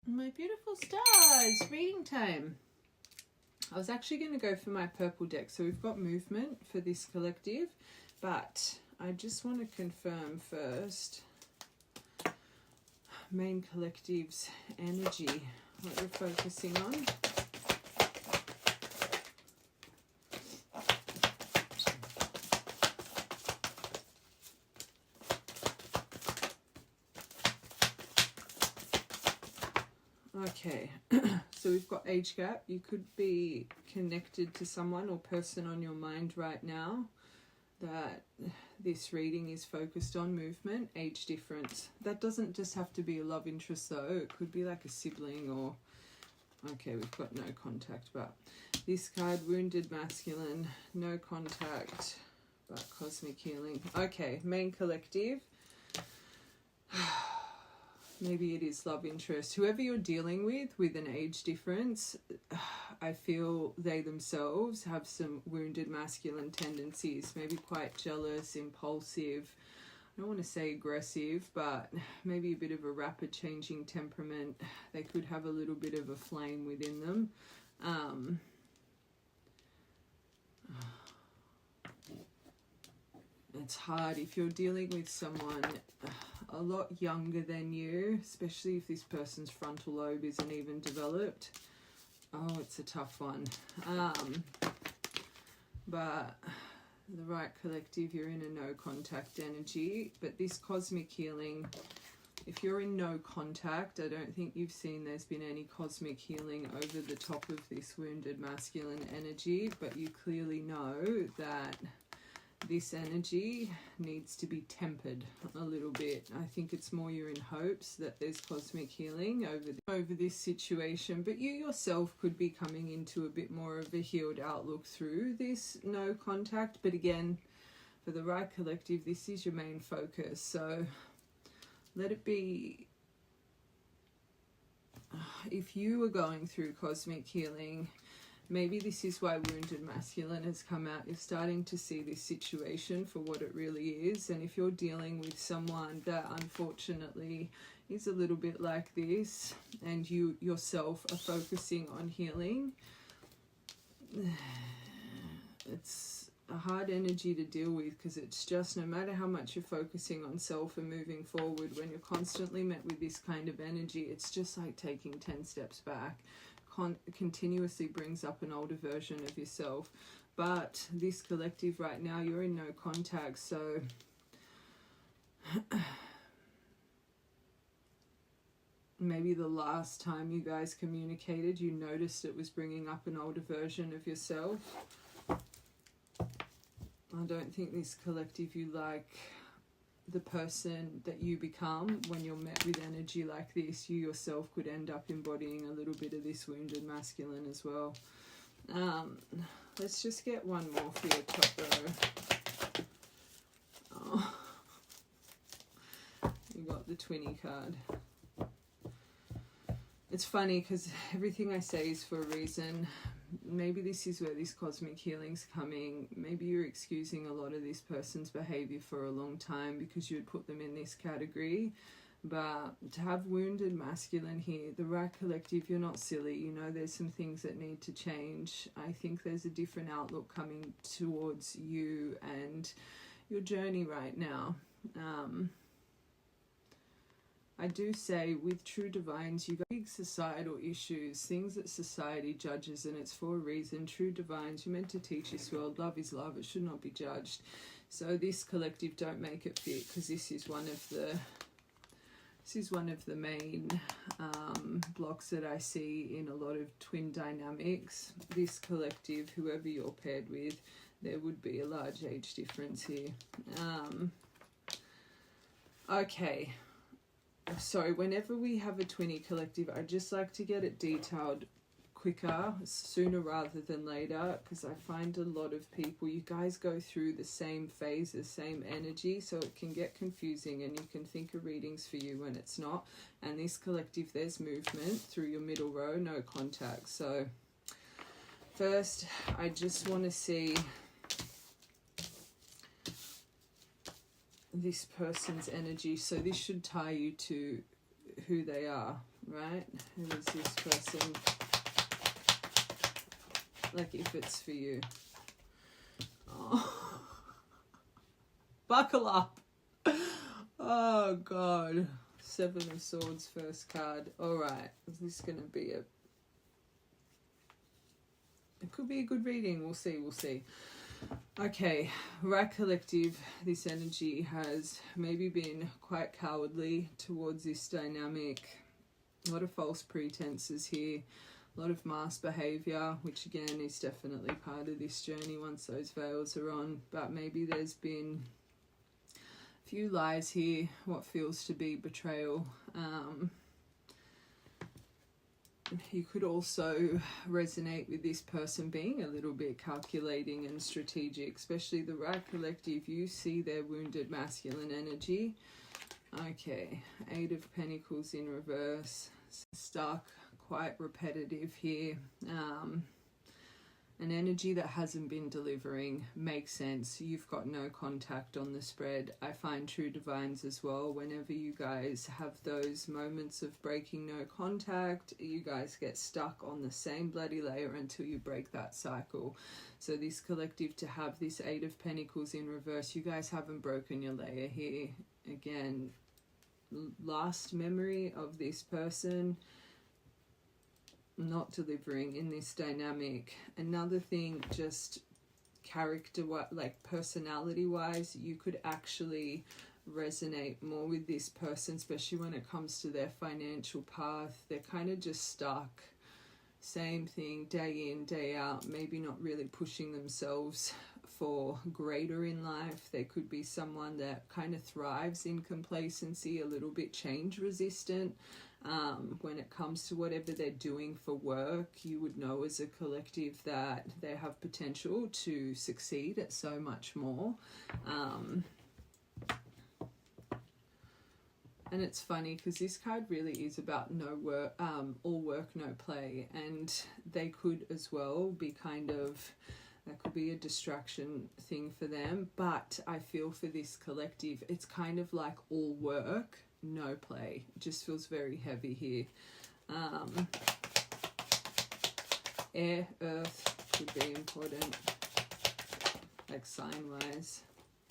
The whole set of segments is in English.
My beautiful stars, reading time. I was actually going to go for my purple deck. So we've got movement for this collective, but I just want to confirm first main collective's energy, what we're focusing on. Okay, so we've got age gap. You could be connected to someone or person on your mind right now that this reading is focused on. Movement, age difference. That doesn't just have to be a love interest though. It could be like a sibling or... Okay, we've got no contact, but this card, wounded masculine, no contact, but cosmic healing. Okay, main collective. Maybe it is love interest. Whoever you're dealing with an age difference, I feel they themselves have some wounded masculine tendencies, maybe quite jealous, impulsive. I don't want to say aggressive, but maybe a bit of a rapid changing temperament. They could have a little bit of a flame within them. It's hard if you're dealing with someone a lot younger than you, especially if this person's frontal lobe isn't even developed. Oh, it's a tough one. But the right collective, you're in a no contact energy. But this cosmic healing, if you're in no contact, I don't think you've seen there's been any cosmic healing over the top of this wounded masculine energy, but you clearly know that this energy needs to be tempered a little bit. I think it's more you're in hopes that there's cosmic healing over this situation, but you yourself could be coming into a bit more of a healed outlook through this no contact. But again, for the right collective, this is your main focus, so let it be. If you are going through cosmic healing, maybe this is why wounded masculine has come out. You're starting to see this situation for what it really is. And if you're dealing with someone that unfortunately is a little bit like this, and you yourself are focusing on healing, it's a hard energy to deal with, because it's just, no matter how much you're focusing on self and moving forward, when you're constantly met with this kind of energy, it's just like taking 10 steps back. Continuously brings up an older version of yourself. But this collective right now, you're in no contact, so maybe the last time you guys communicated, you noticed it was bringing up an older version of yourself. I don't think this collective, you like the person that you become when you're met with energy like this. You yourself could end up embodying a little bit of this wounded masculine as well. Let's just get one more for your top row. Oh. You got the 20 card. It's funny because everything I say is for a reason. Maybe this is where this cosmic healing's coming. Maybe you're excusing a lot of this person's behavior for a long time because you'd put them in this category. But to have wounded masculine here, the right collective, you're not silly. You know, there's some things that need to change. I think there's a different outlook coming towards you and your journey right now. I do say with true divines, you got big societal issues, things that society judges, and it's for a reason. True divines, you're meant to teach this world. Love is love. It should not be judged. So this collective, don't make it fit, because this is one of the main blocks that I see in a lot of twin dynamics. This collective, whoever you're paired with, there would be a large age difference here. Okay. So whenever we have a twinny collective, I just like to get it detailed quicker, sooner rather than later, because I find a lot of people, you guys go through the same phases, same energy, so it can get confusing and you can think a reading's for you when it's not. And this collective, there's movement through your middle row, no contact. So first, I just want to see this person's energy. So this should tie you to who they are. right? Who is this person? Like, if it's for you. Oh. Buckle up. Oh, God. 7 of Swords, first card. All right. Is this going to be it could be a good reading. We'll see. We'll see. Okay. Right collective. This energy has maybe been quite cowardly towards this dynamic. A lot of false pretenses here. A lot of mask behavior, which again is definitely part of this journey once those veils are on. But maybe there's been a few lies here, what feels to be betrayal. You could also resonate with this person being a little bit calculating and strategic, especially the right collective. You see their wounded masculine energy. Okay, 8 of Pentacles in reverse, stuck, quite repetitive here. An energy that hasn't been delivering. Makes sense. You've got no contact on the spread. I find true divines as well. Whenever you guys have those moments of breaking no contact, you guys get stuck on the same bloody layer until you break that cycle. So this collective to have this 8 of Pentacles in reverse, you guys haven't broken your layer here. Again, last memory of this person not delivering in this dynamic. Another thing, just character, like personality wise, you could actually resonate more with this person, especially when it comes to their financial path. They're kind of just stuck, same thing day in day out, maybe not really pushing themselves for greater in life. They could be someone that kind of thrives in complacency, a little bit change resistant. When it comes to whatever they're doing for work, you would know as a collective that they have potential to succeed at so much more. And it's funny because this card really is about no work, all work, no play. And they could as well be kind of, that could be a distraction thing for them. But I feel for this collective, it's kind of like all work, no play. It just feels very heavy here. Air, earth could be important, like sign wise.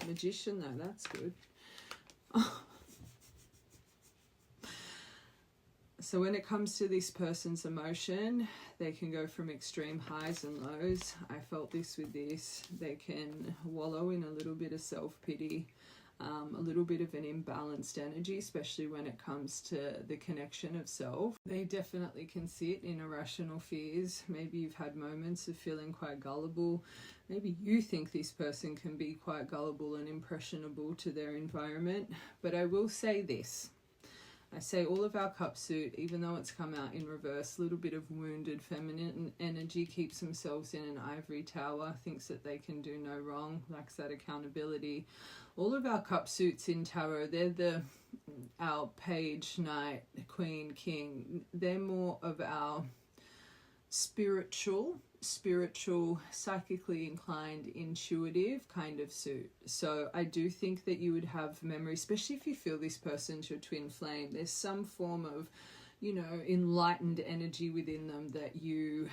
Magician though, that's good. So when it comes to this person's emotion, they can go from extreme highs and lows. I felt this with this. They can wallow in a little bit of self-pity, a little bit of an imbalanced energy, especially when it comes to the connection of self. They definitely can sit in irrational fears. Maybe you've had moments of feeling quite gullible. Maybe you think this person can be quite gullible and impressionable to their environment. But I will say this. I say all of our cup suit, even though it's come out in reverse, a little bit of wounded feminine energy, keeps themselves in an ivory tower, thinks that they can do no wrong, lacks that accountability. All of our cup suits in tarot, they're our page, knight, queen, king. They're more of our spiritual, psychically inclined, intuitive kind of suit. So I do think that you would have memory, especially if you feel this person's your twin flame. There's some form of, you know, enlightened energy within them that you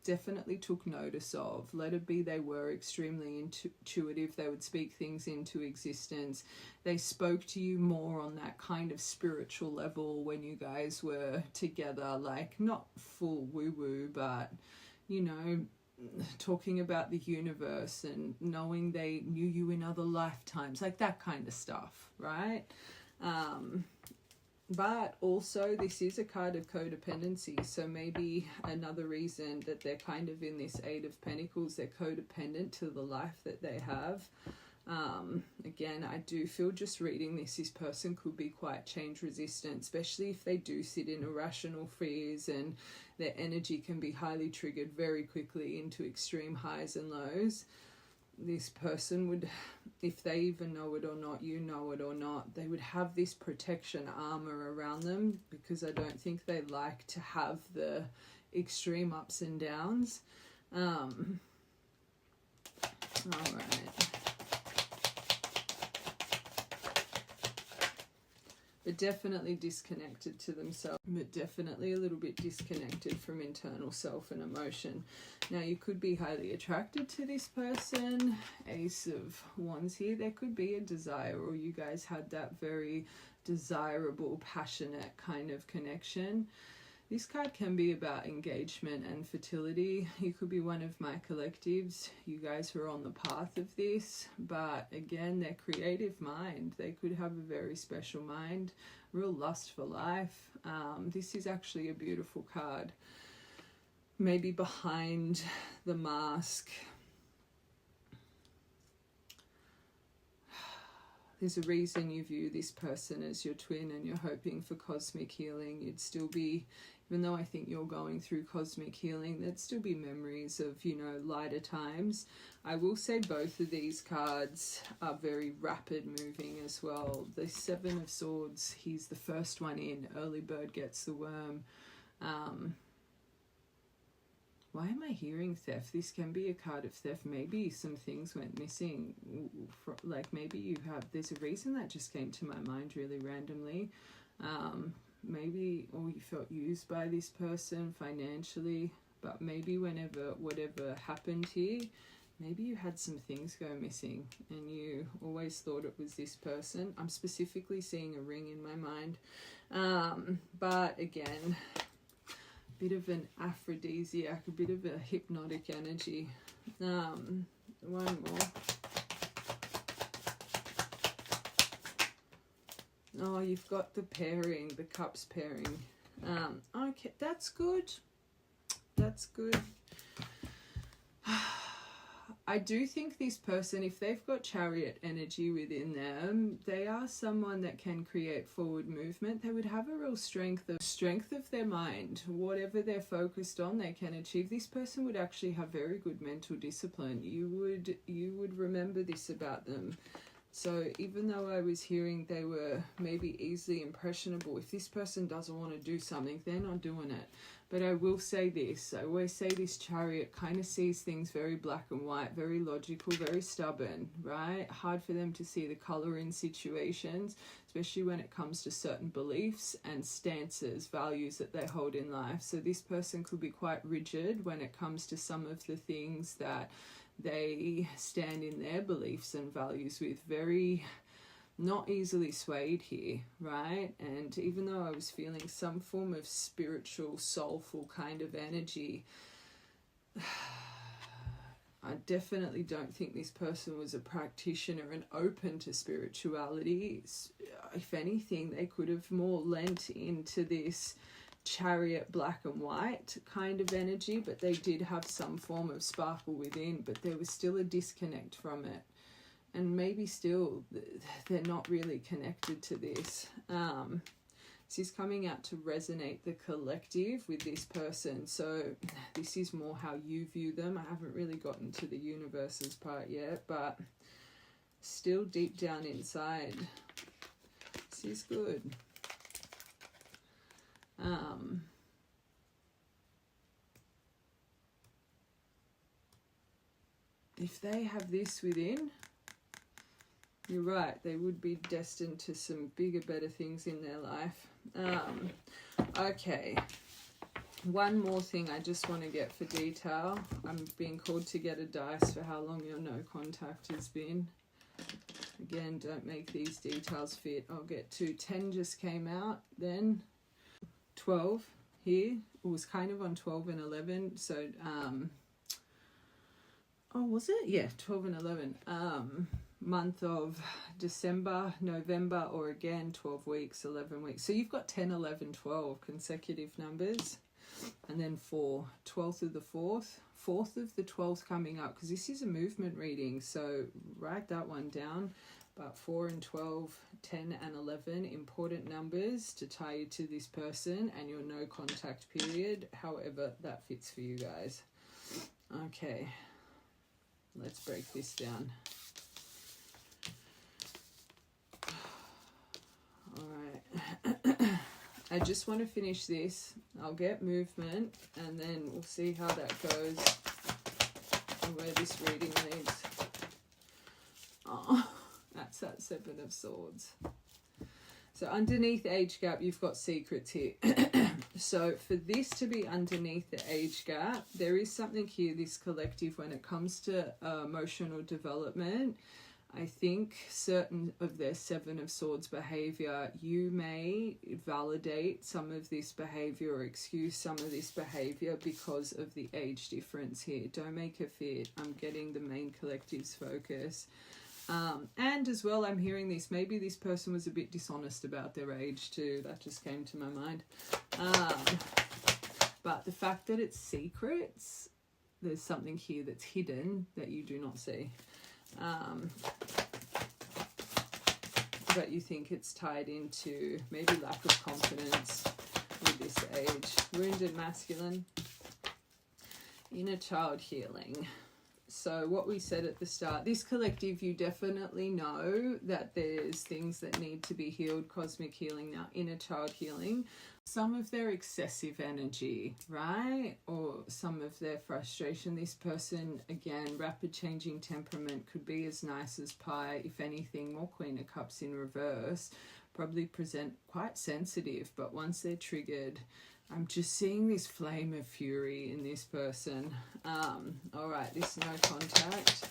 definitely took notice of. Let it be they were extremely intuitive. They would speak things into existence. They spoke to you more on that kind of spiritual level when you guys were together, like not full woo-woo, but you know, talking about the universe and knowing they knew you in other lifetimes, like that kind of stuff, right? But also this is a card of codependency, so maybe another reason that they're kind of in this 8 of Pentacles, they're codependent to the life that they have. Again, I do feel just reading this person could be quite change resistant, especially if they do sit in irrational fears and their energy can be highly triggered very quickly into extreme highs and lows. This person would, if they even know it or not, you know it or not, they would have this protection armor around them because I don't think they like to have the extreme ups and downs. All right. but definitely disconnected to themselves, but definitely a little bit disconnected from internal self and emotion. Now, you could be highly attracted to this person. Ace of Wands here. There could be a desire, or you guys had that very desirable, passionate kind of connection. This card can be about engagement and fertility. You could be one of my collectives. You guys were on the path of this, but again, their creative mind. They could have a very special mind, real lust for life. This is actually a beautiful card. Maybe behind the mask, there's a reason you view this person as your twin and you're hoping for cosmic healing. You'd still be, even though I think you're going through cosmic healing, there'd still be memories of, you know, lighter times. I will say both of these cards are very rapid moving as well. The Seven of Swords, he's the first one in. Early bird gets the worm. Why am I hearing theft? This can be a card of theft. Maybe some things went missing. Like maybe you have, there's a reason that just came to my mind really randomly. Maybe, or you felt used by this person financially, but maybe whatever happened here, maybe you had some things go missing and you always thought it was this person. I'm specifically seeing a ring in my mind. But again, bit of an aphrodisiac, a bit of a hypnotic energy. One more. Oh, you've got the pairing, the cups pairing. Okay, that's good. That's good. I do think this person, if they've got chariot energy within them, they are someone that can create forward movement. They would have a real strength of their mind. Whatever they're focused on, they can achieve. This person would actually have very good mental discipline. You would remember this about them. So even though I was hearing they were maybe easily impressionable, if this person doesn't want to do something, they're not doing it. But I will say this, I always say this chariot kind of sees things very black and white, very logical, very stubborn, right? Hard for them to see the color in situations, especially when it comes to certain beliefs and stances, values that they hold in life. So this person could be quite rigid when it comes to some of the things that they stand in their beliefs and values with, very not easily swayed here, right? And even though I was feeling some form of spiritual, soulful kind of energy, I definitely don't think this person was a practitioner and open to spirituality. If anything, they could have more lent into this chariot black and white kind of energy, but they did have some form of sparkle within, but there was still a disconnect from it. And maybe still they're not really connected to this. This is coming out to resonate the collective with this person. So this is more how you view them. I haven't really gotten to the universe's part yet, but still deep down inside, this is good. If they have this within, you're right, they would be destined to some bigger, better things in their life. Okay, one more thing I just want to get for detail. I'm being called to get a dice for how long your no contact has been. Again, don't make these details fit. I'll get to 10 just came out, then 12 here. It was kind of on 12 and 11, so oh, was it? Yeah, 12 and 11. Month of December, November, or again 12 weeks, 11 weeks. So you've got 10, 11, 12 consecutive numbers, and then 4, 12th of the 4th, 4th of the 12th coming up, because this is a movement reading, so write that one down. But 4 and 12, 10 and 11, important numbers to tie you to this person and your no contact period, however that fits for you guys. Okay, let's break this down. Alright, I just want to finish this. I'll get movement and then we'll see how that goes and where this reading leads. Oh, that's that Seven of Swords. So underneath age gap, you've got secrets here. So for this to be underneath the age gap, there is something here, this collective, when it comes to emotional development. I think certain of their Seven of Swords behavior, you may validate some of this behavior or excuse some of this behavior because of the age difference here. Don't make a fit. I'm getting the main collective's focus. And as well, I'm hearing this, maybe this person was a bit dishonest about their age too. That just came to my mind. But the fact that it's secrets, there's something here that's hidden that you do not see. But you think it's tied into maybe lack of confidence with this age. Wounded masculine. Inner child healing. So what we said at the start, this collective, you definitely know that there's things that need to be healed, cosmic healing now, inner child healing. Some of their excessive energy, right? Or some of their frustration. This person, again, rapid changing temperament, could be as nice as pie. If anything, more Queen of Cups in reverse. Probably present quite sensitive, but once they're triggered, I'm just seeing this flame of fury in this person. All right, this no contact.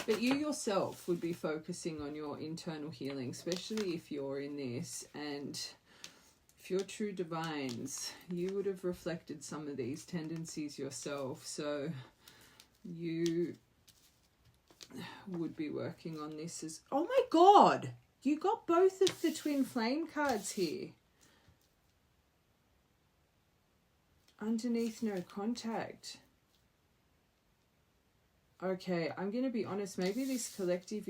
But you yourself would be focusing on your internal healing, especially if you're in this. And if you're true divines, you would have reflected some of these tendencies yourself. So you would be working on this as... Oh my God! You got both of the twin flame cards here. Underneath no contact. Okay, I'm going to be honest. Maybe this collective,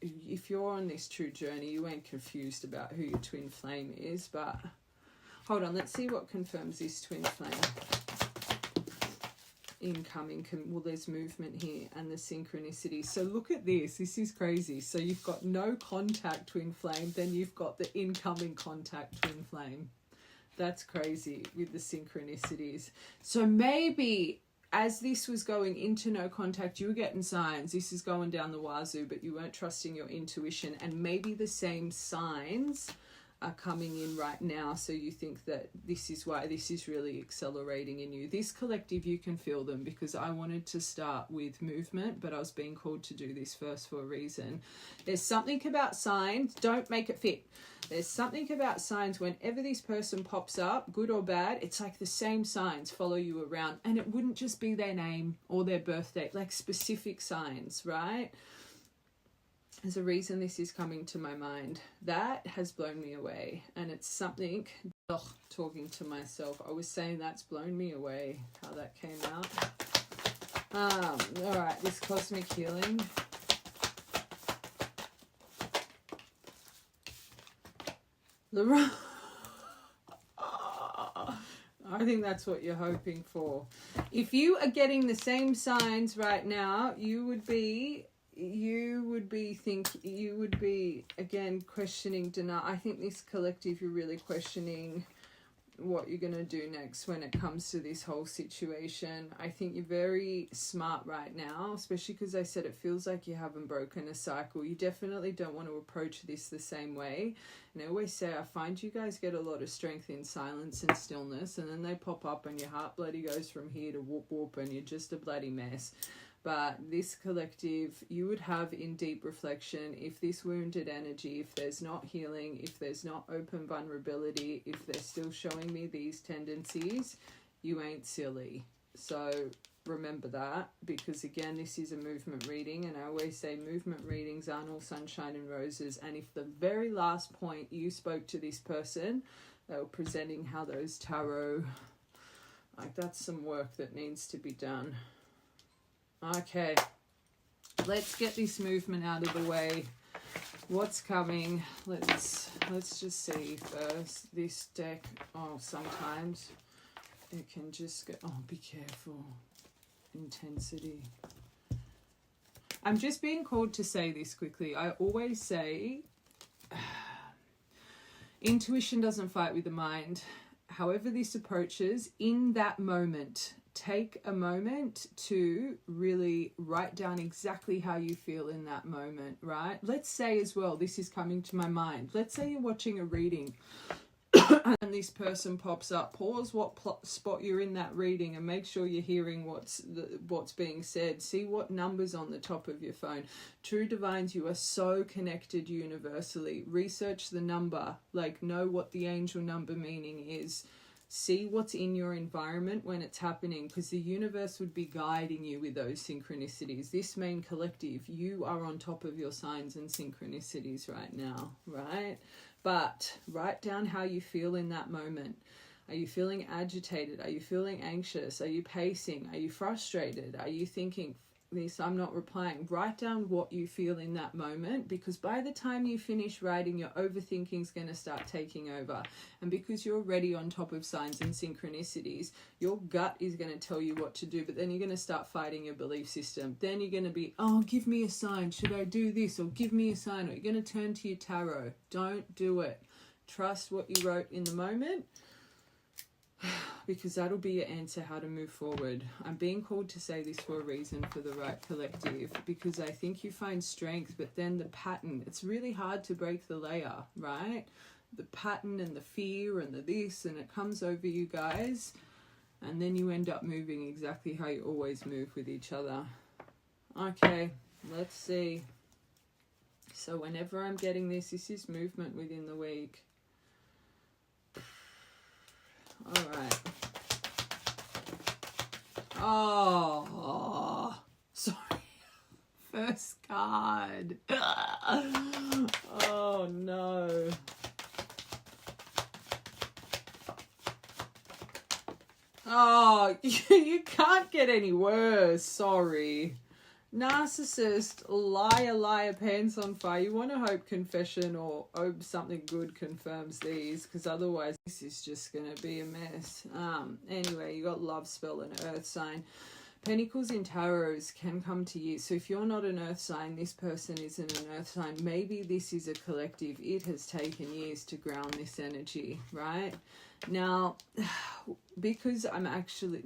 if you're on this true journey, you ain't confused about who your twin flame is. But hold on, let's see what confirms this twin flame. Incoming, well, there's movement here and the synchronicity. So look at this. This is crazy. So you've got no contact twin flame, then you've got the incoming contact twin flame. That's crazy with the synchronicities. So maybe as this was going into no contact, you were getting signs. This is going down the wazoo, but you weren't trusting your intuition. And maybe the same signs are coming in right now. So you think that this is why this is really accelerating in you. This collective, you can feel them, because I wanted to start with movement, but I was being called to do this first for a reason. There's something about signs. Don't make it fit. There's something about signs. Whenever this person pops up, good or bad, it's like the same signs follow you around. And it wouldn't just be their name or their birthday, like specific signs, right? There's a reason this is coming to my mind. That has blown me away. And it's something, talking to myself, I was saying that's blown me away, how that came out. All right, this cosmic healing. I think that's what you're hoping for. If you are getting the same signs right now, you would be again questioning denial. I think this collective, you're really questioning what you're going to do next when it comes to this whole situation. I think you're very smart right now, especially because I said it feels like you haven't broken a cycle. You definitely don't want to approach this the same way. And I always say, I find you guys get a lot of strength in silence and stillness, and then they pop up and your heart bloody goes from here to whoop whoop and you're just a bloody mess. But this collective, you would have in deep reflection, if this wounded energy, if there's not healing, if there's not open vulnerability, if they're still showing me these tendencies, you ain't silly. So remember that, because again, this is a movement reading, and I always say movement readings aren't all sunshine and roses. And if the very last point you spoke to this person, they were presenting how those tarot, like that's some work that needs to be done. Okay, let's get this movement out of the way. What's coming? Let's just see first. This deck, sometimes it can just go, be careful. Intensity. I'm just being called to say this quickly. I always say intuition doesn't fight with the mind. however this approaches, in that moment, take a moment to really write down exactly how you feel in that moment, right? Let's say as well, this is coming to my mind. Let's say you're watching a reading and this person pops up. Pause what spot you're in that reading and make sure you're hearing what's being said. See what number's on the top of your phone. True divines, you are so connected universally. Research the number, like know what the angel number meaning is. See what's in your environment when it's happening, because the universe would be guiding you with those synchronicities. This main collective, you are on top of your signs and synchronicities right now, right? But write down how you feel in that moment. Are you feeling agitated? Are you feeling anxious? Are you pacing? Are you frustrated? Are you thinking, this, I'm not replying? Write down what you feel in that moment, because by the time you finish writing, your overthinking is going to start taking over. And because you're already on top of signs and synchronicities, your gut is going to tell you what to do, but then you're going to start fighting your belief system. Then you're going to be, oh, give me a sign. Should I do this? Or give me a sign. Or you're going to turn to your tarot. Don't do it. Trust what you wrote in the moment, because that'll be your answer how to move forward. I'm being called to say this for a reason for the right collective, because I think you find strength, but then the pattern, it's really hard to break the layer, right? The pattern and the fear and the this, and it comes over you guys, and then you end up moving exactly how you always move with each other. Okay, let's see. So whenever I'm getting this is movement within the week. All right. Oh, sorry. First card. Oh, no. Oh, you can't get any worse. Sorry. Narcissist, liar, pants on fire. You want to hope confession or hope something good confirms these, because otherwise this is just going to be a mess. Anyway, you got love spell and earth sign. Pentacles in tarots can come to you. So if you're not an earth sign, this person isn't an earth sign. Maybe this is a collective. It has taken years to ground this energy, right? Now, because I'm actually,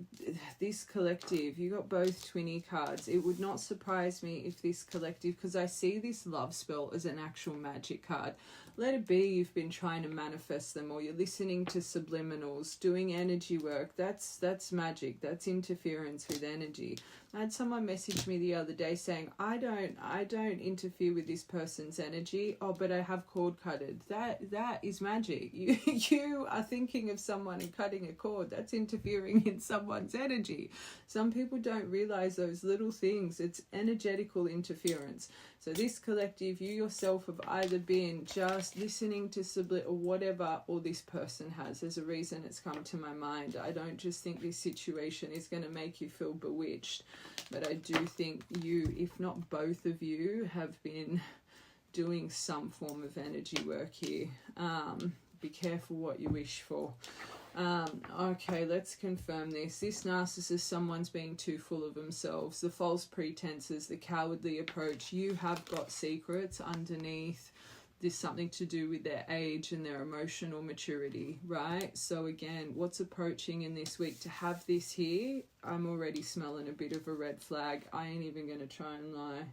this collective, you got both twinny cards. It would not surprise me if this collective, because I see this love spell as an actual magic card. Let it be you've been trying to manifest them, or you're listening to subliminals, doing energy work. That's magic. That's interference with energy. I had someone message me the other day saying, I don't interfere with this person's energy. Oh, but I have cord cutted. That is magic. You are thinking of someone and cutting a cord. That's interfering in someone's energy. Some people don't realize those little things. It's energetical interference. So this collective, you yourself have either been just listening to or whatever, or this person has. There's a reason it's come to my mind. I don't just think this situation is going to make you feel bewitched, but I do think you, if not both of you, have been doing some form of energy work here. Be careful what you wish for. Okay, let's confirm this. This narcissist, someone's being too full of themselves. The false pretenses, the cowardly approach. You have got secrets underneath. There's something to do with their age and their emotional maturity, right? So again, what's approaching in this week? To have this here, I'm already smelling a bit of a red flag. I ain't even going to try and lie.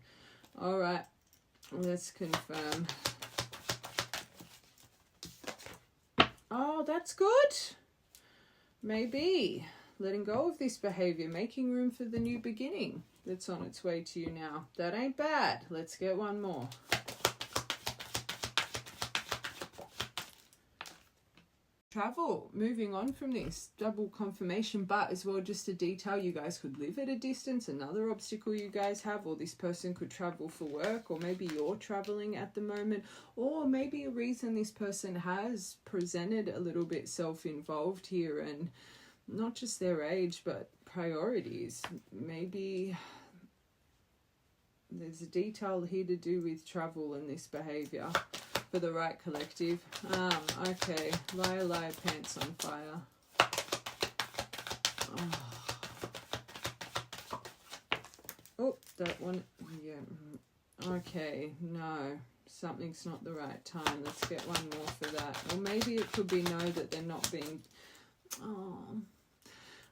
All right, let's confirm. Oh, that's good. Maybe letting go of this behavior, making room for the new beginning that's on its way to you now. That ain't bad. Let's get one more. Travel, moving on from this, double confirmation, but as well just a detail. You guys could live at a distance, another obstacle you guys have, or this person could travel for work, or maybe you're traveling at the moment, or maybe a reason this person has presented a little bit self-involved here, and not just their age but priorities. Maybe there's a detail here to do with travel and this behavior for the right collective. Okay, liar, pants on fire. Oh, that one, yeah. Okay, no, something's not the right time. Let's get one more for that. Or maybe it could be no, that they're not being Oh.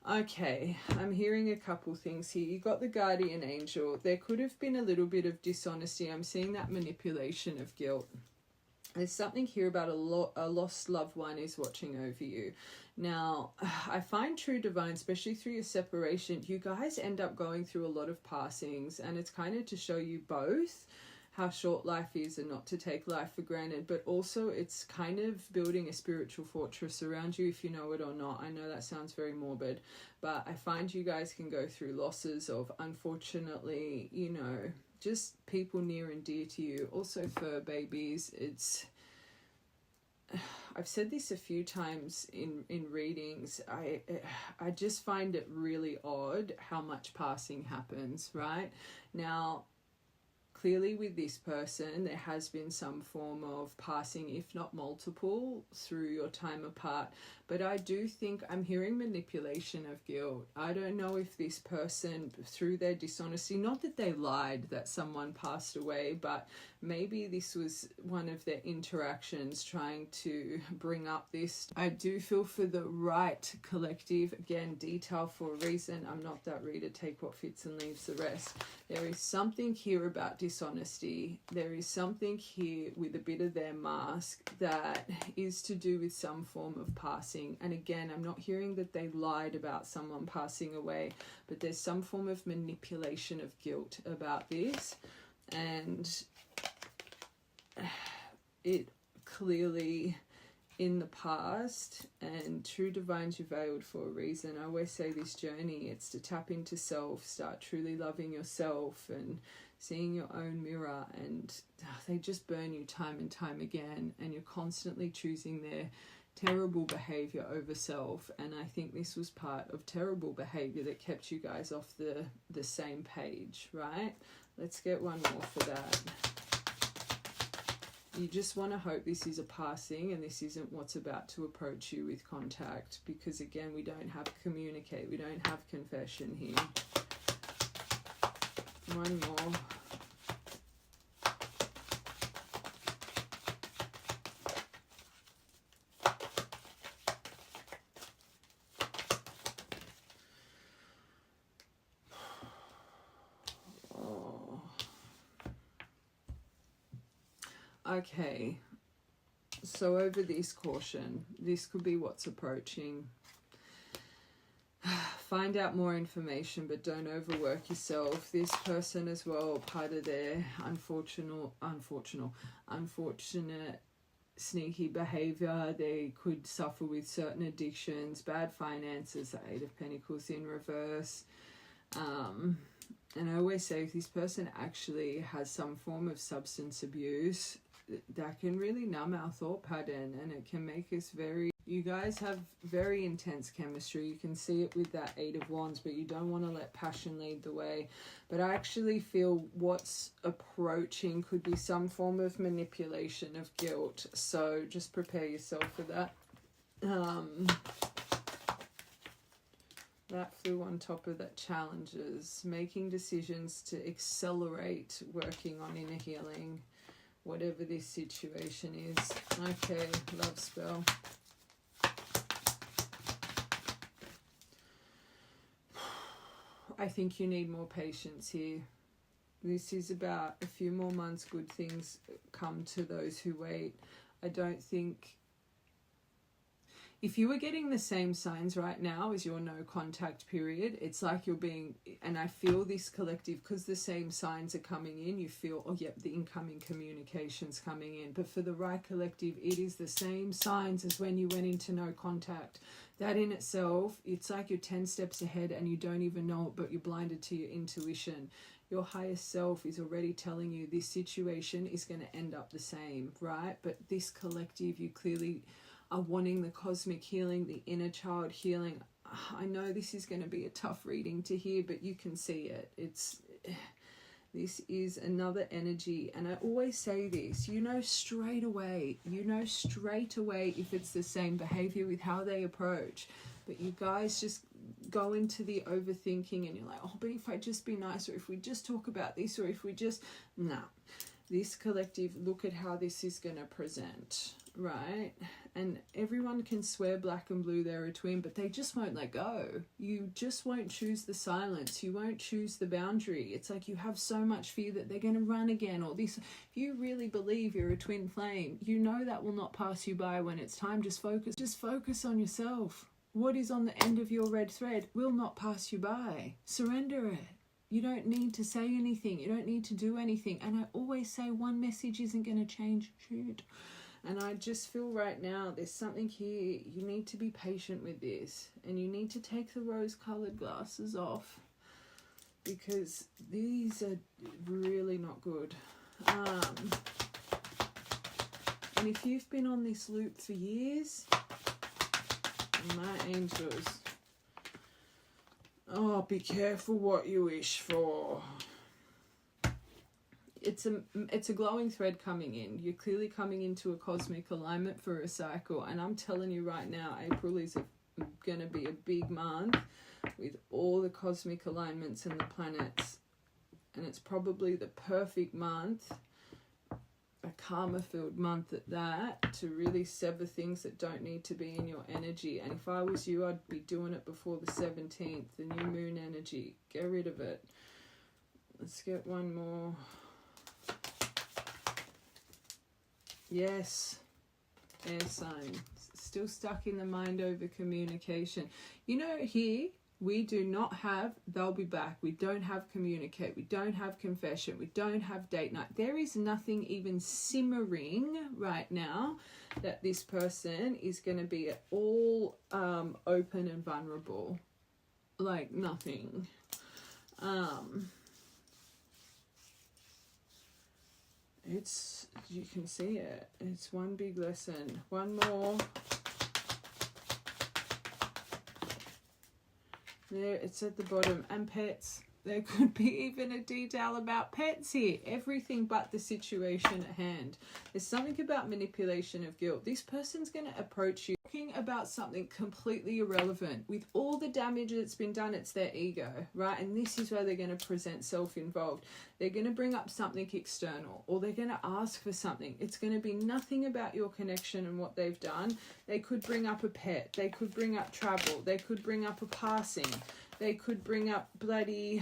Okay, I'm hearing a couple things here. You got the guardian angel. There could have been a little bit of dishonesty. I'm seeing that manipulation of guilt. There's something here about a lost loved one is watching over you. Now, I find true divine, especially through your separation, you guys end up going through a lot of passings, and it's kind of to show you both how short life is and not to take life for granted, but also it's kind of building a spiritual fortress around you, if you know it or not. I know that sounds very morbid, but I find you guys can go through losses of, unfortunately, you know, just people near and dear to you. Also fur babies. I've said this a few times in readings. I just find it really odd how much passing happens, right? Now, clearly with this person, there has been some form of passing, if not multiple, through your time apart. But I do think I'm hearing manipulation of guilt. I don't know if this person, through their dishonesty, not that they lied that someone passed away, but maybe this was one of their interactions trying to bring up this. I do feel for the right collective. Again, detail for a reason. I'm not that reader. Take what fits and leaves the rest. There is something here about dishonesty. There is something here with a bit of their mask that is to do with some form of passing. And again, I'm not hearing that they lied about someone passing away, but there's some form of manipulation of guilt about this. And it clearly in the past, and true divines, you're veiled for a reason. I always say this journey, it's to tap into self, start truly loving yourself and seeing your own mirror, and they just burn you time and time again, and you're constantly choosing their terrible behavior over self. And I think this was part of terrible behavior that kept you guys off the same page, right? Let's get one more for that. You just want to hope this is a passing and this isn't what's about to approach you with contact, because again, we don't have communicate, we don't have confession here. One more. Okay, so over this caution, this could be what's approaching. Find out more information, but don't overwork yourself. This person as well, part of their unfortunate sneaky behavior, they could suffer with certain addictions, bad finances, the Eight of Pentacles in reverse. And I always say, if this person actually has some form of substance abuse, that can really numb our thought pattern, and it can make us you guys have very intense chemistry. You can see it with that Eight of Wands, but you don't want to let passion lead the way. But I actually feel what's approaching could be some form of manipulation of guilt. So just prepare yourself for that. That flew on top of that. Challenges, making decisions to accelerate working on inner healing, whatever this situation is. Okay, love spell. I think you need more patience here. This is about a few more months, good things come to those who wait. I don't think... If you were getting the same signs right now as your no contact period, it's like you're being, and I feel this collective, because the same signs are coming in, you feel, oh yep, the incoming communication's coming in. But for the right collective, it is the same signs as when you went into no contact. That in itself, it's like you're 10 steps ahead and you don't even know it, but you're blinded to your intuition. Your higher self is already telling you this situation is going to end up the same, right? But this collective, you clearly are wanting the cosmic healing, the inner child healing. I know this is going to be a tough reading to hear, but you can see it. This is another energy, and I always say this, you know straight away if it's the same behavior with how they approach. But you guys just go into the overthinking and you're like, oh, but if I just be nice, or if we just talk about this, or if we just... Nah. This collective, look at how this is going to present. right? And everyone can swear black and blue they're a twin, but they just won't let go. You just won't choose the silence. You won't choose the boundary. It's like you have so much fear that they're going to run again or this. If you really believe you're a twin flame, you know that will not pass you by when it's time. Just focus on yourself. What is on the end of your red thread will not pass you by. Surrender it. You don't need to say anything. You don't need to do anything. And I always say one message isn't going to change shit. And I just feel right now there's something here. You need to be patient with this. And you need to take the rose-coloured glasses off. Because these are really not good. And if you've been on this loop for years, my angels, oh, be careful what you wish for. It's a glowing thread coming in. You're clearly coming into a cosmic alignment for a cycle. And I'm telling you right now, April is going to be a big month with all the cosmic alignments and the planets. And it's probably the perfect month, a karma-filled month at that, to really sever things that don't need to be in your energy. And if I was you, I'd be doing it before the 17th, the new moon energy. Get rid of it. Let's get one more. Yes, air sign. Still stuck in the mind over communication. You know, here we do not have they'll be back. We don't have communicate. We don't have confession. We don't have date night. There is nothing even simmering right now that this person is going to be at all open and vulnerable. Like nothing. It's, you can see it. It's one big lesson. One more. There, it's at the bottom. And pets. There could be even a detail about pets here. Everything but the situation at hand. There's something about manipulation of guilt. This person's going to approach you talking about something completely irrelevant. With all the damage that's been done, it's their ego, right? And this is where they're going to present self-involved. They're going to bring up something external, or they're going to ask for something. It's going to be nothing about your connection and what they've done. They could bring up a pet. They could bring up travel. They could bring up a passing. They could bring up bloody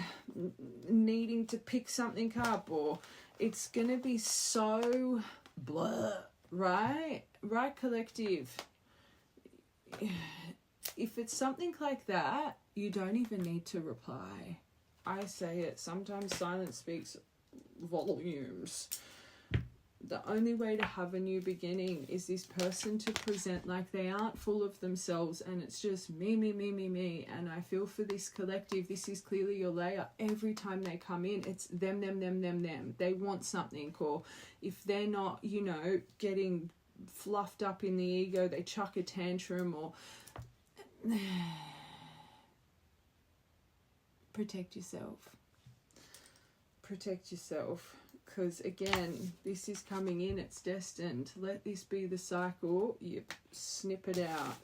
needing to pick something up, or it's going to be so blah, right? Right, collective? If it's something like that, you don't even need to reply. I say it. Sometimes silence speaks volumes. The only way to have a new beginning is this person to present like they aren't full of themselves and it's just me. And I feel for this collective, this is clearly your layer. Every time they come in, it's them. They want something, or if they're not, you know, getting fluffed up in the ego, they chuck a tantrum, or protect yourself. Protect yourself. Because again, this is coming in, it's destined. Let this be the cycle. You snip it out.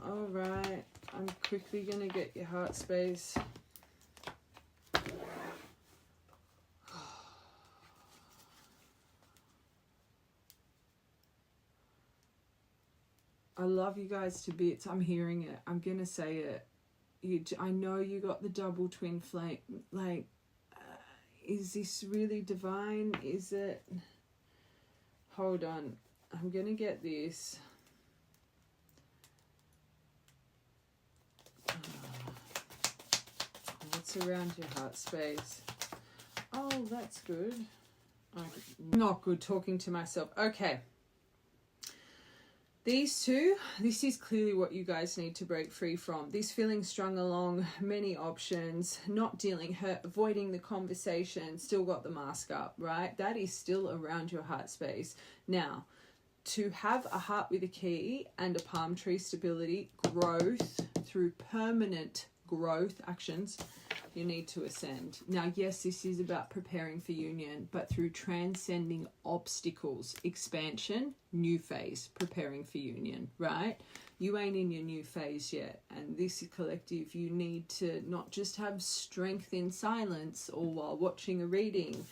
All right. I'm quickly going to get your heart space. I love you guys to bits. I'm hearing it. I'm going to say it. I know you got the double twin flame. Like, is this really divine? Is it? Hold on. I'm going to get this. What's around your heart space? Oh, that's good. Not good talking to myself. Okay. These two, this is clearly what you guys need to break free from. This feeling strung along, many options, not dealing, hurt, avoiding the conversation, still got the mask up, right? That is still around your heart space. Now, to have a heart with a key and a palm tree stability, growth through permanent growth actions, you need to ascend. Now, yes, this is about preparing for union, but through transcending obstacles, expansion, new phase, preparing for union, right? You ain't in your new phase yet. And this collective, you need to not just have strength in silence or while watching a reading.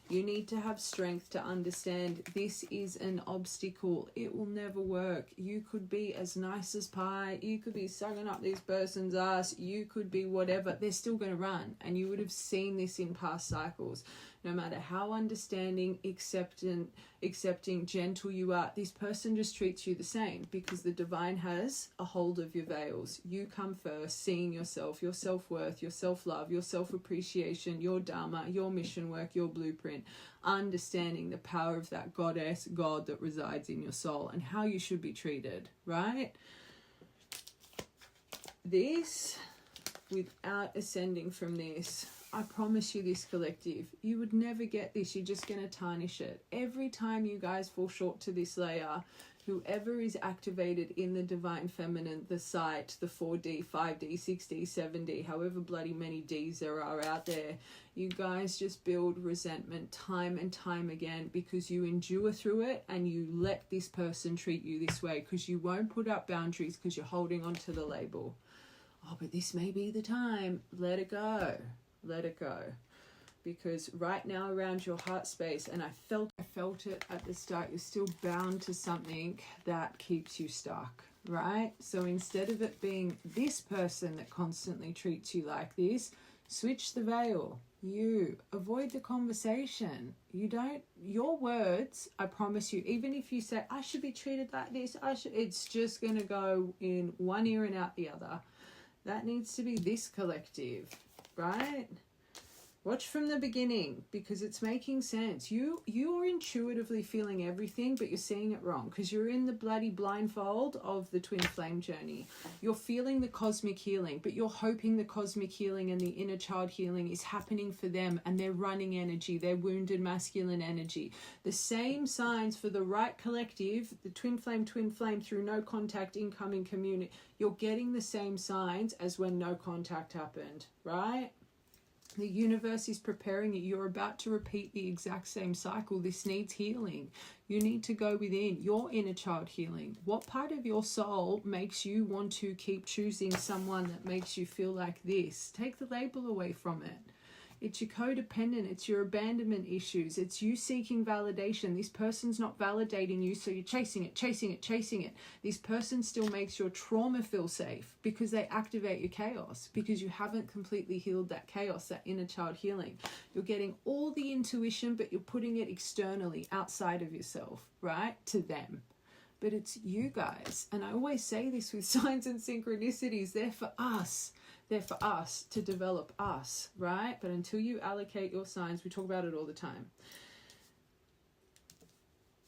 You need to have strength to understand this is an obstacle. It will never work. You could be as nice as pie. You could be sucking up this person's ass. You could be whatever. They're still going to run. And you would have seen this in past cycles. No matter how understanding, accepting, gentle you are, this person just treats you the same because the divine has a hold of your veils. You come first, seeing yourself, your self-worth, your self-love, your self-appreciation, your dharma, your mission work, your blueprint, understanding the power of that goddess, God that resides in your soul and how you should be treated, right? This, without ascending from this, I promise you this, collective, you would never get this. You're just going to tarnish it. Every time you guys fall short to this layer, whoever is activated in the divine feminine, the sight, the 4D, 5D, 6D, 7D, however bloody many Ds there are out there, you guys just build resentment time and time again because you endure through it and you let this person treat you this way because you won't put up boundaries because you're holding on to the label. Oh, but this may be the time. Let it go. Let it go. Because right now around your heart space, and I felt it at the start, you're still bound to something that keeps you stuck, right? So instead of it being this person that constantly treats you like this, switch the veil. You avoid the conversation. Your words, I promise you, even if you say, I should be treated like this, it's just going to go in one ear and out the other. That needs to be this, collective. Right? Watch from the beginning because it's making sense. You're intuitively feeling everything, but you're seeing it wrong because you're in the bloody blindfold of the twin flame journey. You're feeling the cosmic healing, but you're hoping the cosmic healing and the inner child healing is happening for them and their running energy, their wounded masculine energy. The same signs for the right collective, the twin flame through no contact, incoming community. You're getting the same signs as when no contact happened, right? The universe is preparing you. You're about to repeat the exact same cycle. This needs healing. You need to go within your inner child healing. What part of your soul makes you want to keep choosing someone that makes you feel like this? Take the label away from it. It's your codependent. It's your abandonment issues. It's you seeking validation. This person's not validating you, so you're chasing it. This person still makes your trauma feel safe because they activate your chaos, because you haven't completely healed that chaos, that inner child healing. You're getting all the intuition, but you're putting it externally, outside of yourself, right? To them. But it's you guys. And I always say this with signs and synchronicities. They're for us. They're for us to develop us, right? But until you allocate your signs, we talk about it all the time.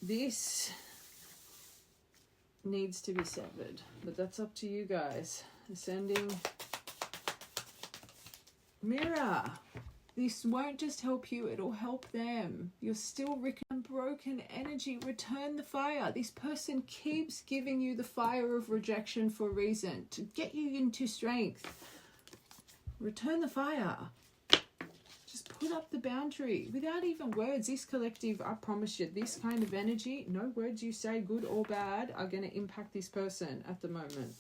This needs to be severed, but that's up to you guys. Ascending mirror. This won't just help you, it'll help them. You're still broken energy. Return the fire. This person keeps giving you the fire of rejection for a reason, to get you into strength. Return the fire. Just put up the boundary without even words. This collective, I promise you, this kind of energy, no words you say, good or bad, are going to impact this person at the moment.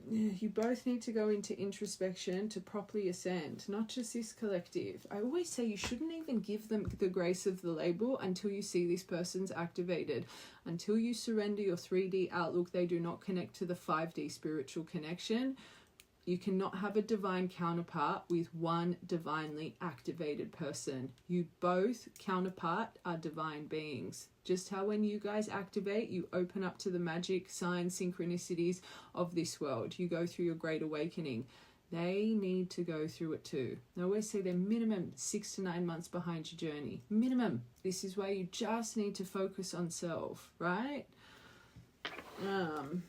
You both need to go into introspection to properly ascend, not just this collective. I always say you shouldn't even give them the grace of the label until you see this person's activated. Until you surrender your 3D outlook, they do not connect to the 5D spiritual connection. You cannot have a divine counterpart with one divinely activated person. You both counterpart are divine beings. Just how when you guys activate, you open up to the magic, signs, synchronicities of this world. You go through your great awakening. They need to go through it too. I always say they're minimum 6 to 9 months behind your journey. Minimum. This is why you just need to focus on self, right? Heart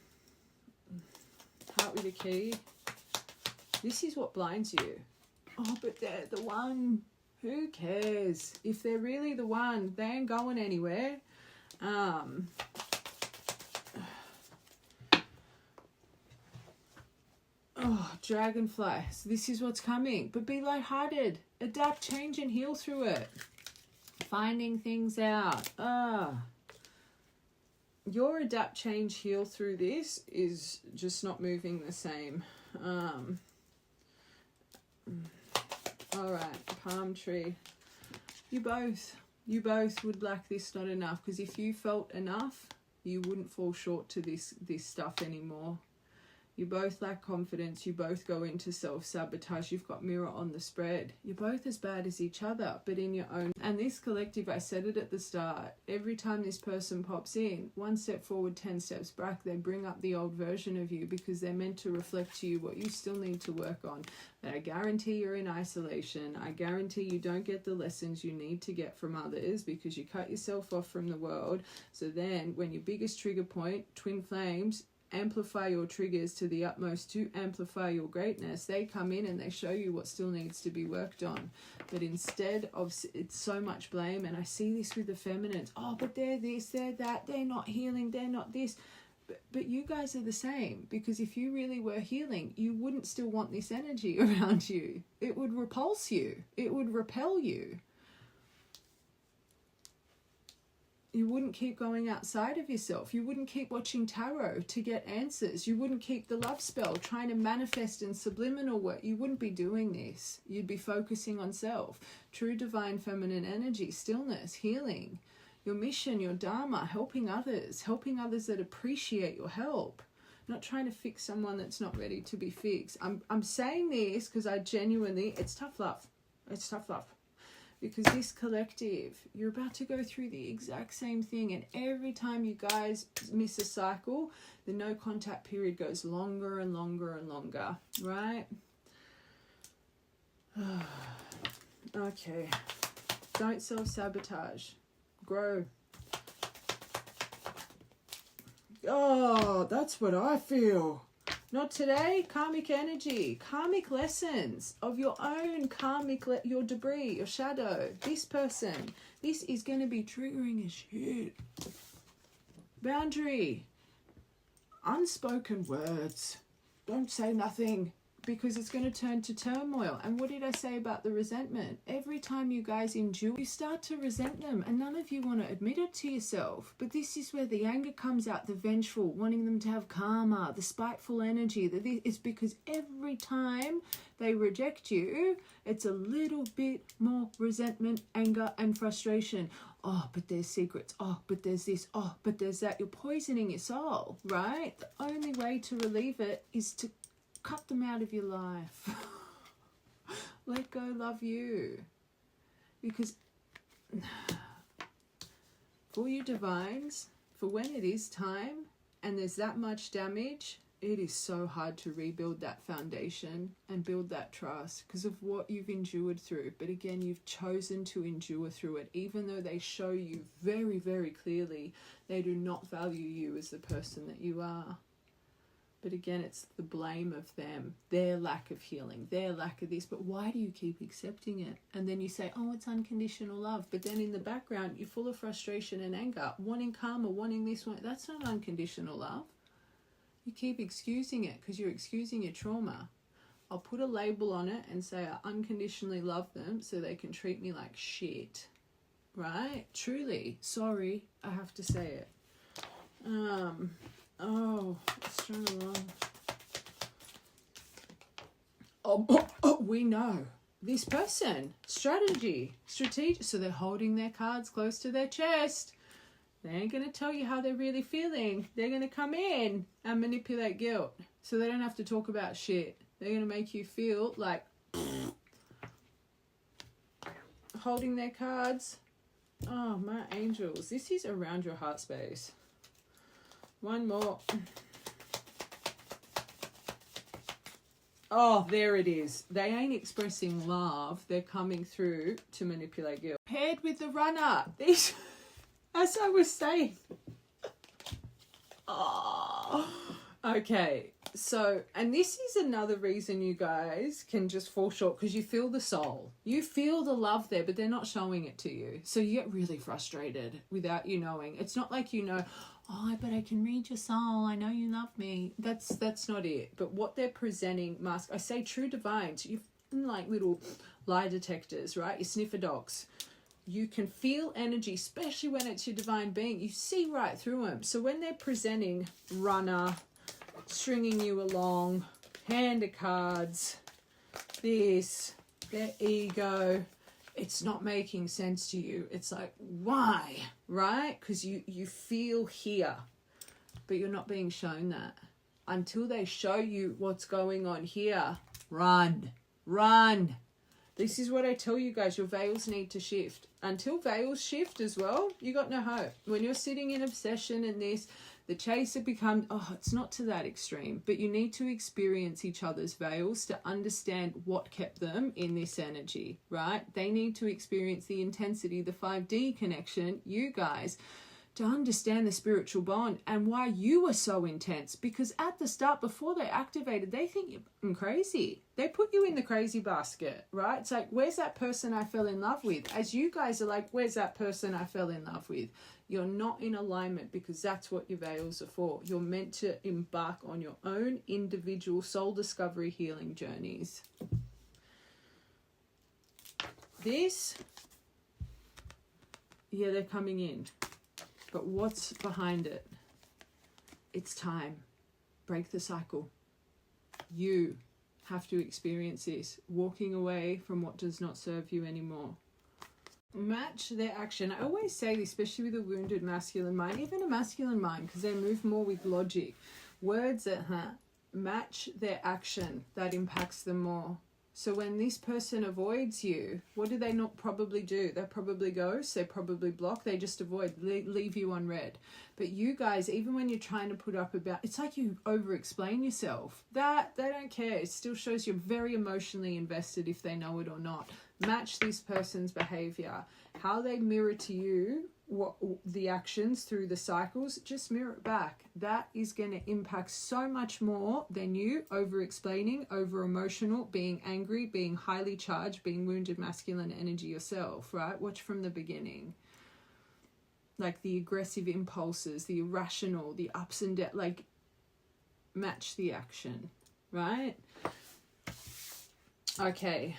with a key. This is what blinds you. Oh, but they're the one. Who cares? If they're really the one, they ain't going anywhere. Dragonfly. So this is what's coming. But be lighthearted. Adapt, change, and heal through it. Finding things out. Your adapt, change, heal through this is just not moving the same. All right, palm tree. You both would lack this not enough, because if you felt enough, you wouldn't fall short to this stuff anymore. You both lack confidence. You both go into self-sabotage. You've got mirror on the spread. You're both as bad as each other, but in your own. And this collective, I said it at the start, every time this person pops in, 1 step forward, 10 steps back, they bring up the old version of you, because they're meant to reflect to you what you still need to work on. But I guarantee you're in isolation. I guarantee you don't get the lessons you need to get from others, because you cut yourself off from the world. So then when your biggest trigger point, twin flames, amplify your triggers to the utmost to amplify your greatness, they come in and they show you what still needs to be worked on. But instead of, it's so much blame, and I see this with the feminines. Oh, but they're this, they're that, they're not healing, they're not this. But you guys are the same, because if you really were healing, you wouldn't still want this energy around you. It would repulse you. It would repel you. You wouldn't keep going outside of yourself. You wouldn't keep watching tarot to get answers. You wouldn't keep the love spell trying to manifest in subliminal work. You wouldn't be doing this. You'd be focusing on self. True divine feminine energy, stillness, healing, your mission, your dharma, helping others that appreciate your help. Not trying to fix someone that's not ready to be fixed. I'm saying this because I genuinely, it's tough love. It's tough love. Because this collective, you're about to go through the exact same thing, and every time you guys miss a cycle, the no contact period goes longer and longer and longer, right? Okay. Don't self-sabotage. Grow. Oh, that's what I feel. Not today. Karmic energy, karmic lessons of your own karmic, your debris, your shadow. This person, this is going to be triggering as shit. Boundary, unspoken words. Don't say nothing, because it's going to turn to turmoil. And what did I say about the resentment? Every time you guys endure, you start to resent them, and none of you want to admit it to yourself. But this is where the anger comes out, the vengeful, wanting them to have karma, the spiteful energy. It's because every time they reject you, it's a little bit more resentment, anger, and frustration. Oh, but there's secrets. Oh, but there's this. Oh, but there's that. You're poisoning your soul, right? The only way to relieve it is to cut them out of your life. Let go, love you. Because for you divines, for when it is time and there's that much damage, it is so hard to rebuild that foundation and build that trust because of what you've endured through. But again, you've chosen to endure through it, even though they show you very, very clearly they do not value you as the person that you are. But again, it's the blame of them, their lack of healing, their lack of this. But why do you keep accepting it? And then you say, oh, it's unconditional love. But then in the background, you're full of frustration and anger, wanting karma, wanting this one. That's not unconditional love. You keep excusing it because you're excusing your trauma. I'll put a label on it and say I unconditionally love them so they can treat me like shit. Right? Truly. Sorry, I have to say it. Oh, strong along. Oh, we know. This person, strategic. So they're holding their cards close to their chest. They ain't going to tell you how they're really feeling. They're going to come in and manipulate guilt. So they don't have to talk about shit. They're going to make you feel like holding their cards. Oh, my angels. This is around your heart space. One more. Oh, there it is. They ain't expressing love. They're coming through to manipulate guilt. Paired with the runner. These, as I was saying. Oh. Okay. So, and this is another reason you guys can just fall short, because you feel the soul. You feel the love there, but they're not showing it to you. So you get really frustrated without you knowing. It's not like you know, oh, but I can read your soul. I know you love me. That's not it. But what they're presenting, mask. I say true divines. You've like little lie detectors, right? Your sniffer dogs. You can feel energy, especially when it's your divine being. You see right through them. So when they're presenting runner, stringing you along, hand of cards, this, their ego. It's not making sense to you. It's like, why? Right? Because you feel here, but you're not being shown that. Until they show you what's going on here, run. Run. This is what I tell you guys. Your veils need to shift. Until veils shift as well, you got no hope. When you're sitting in obsession and this, the chaser becomes, it's not to that extreme, but you need to experience each other's veils to understand what kept them in this energy, right? They need to experience the intensity, the 5D connection, you guys, to understand the spiritual bond and why you were so intense. Because at the start, before they activated, they think you're crazy. They put you in the crazy basket, right? It's like, where's that person I fell in love with? As you guys are like, where's that person I fell in love with? You're not in alignment, because that's what your veils are for. You're meant to embark on your own individual soul discovery healing journeys. This, yeah, they're coming in. But what's behind it? It's time. Break the cycle. You have to experience this. Walking away from what does not serve you anymore. Match their action. I always say this, especially with a wounded masculine mind, even a masculine mind, because they move more with logic. Words that match their action, that impacts them more. So when this person avoids you, what do they not probably do? They probably ghost, they probably block, they just avoid, leave you on red. But you guys, even when you're trying to put up about, it's like you over-explain yourself. That, they don't care. It still shows you're very emotionally invested if they know it or not. Match this person's behavior. How they mirror to you, what the actions through the cycles, just mirror it back. That is going to impact so much more than you over-explaining, over-emotional, being angry, being highly charged, being wounded masculine energy yourself, right? Watch from the beginning. Like the aggressive impulses, the irrational, the ups and downs, like match the action, right? Okay.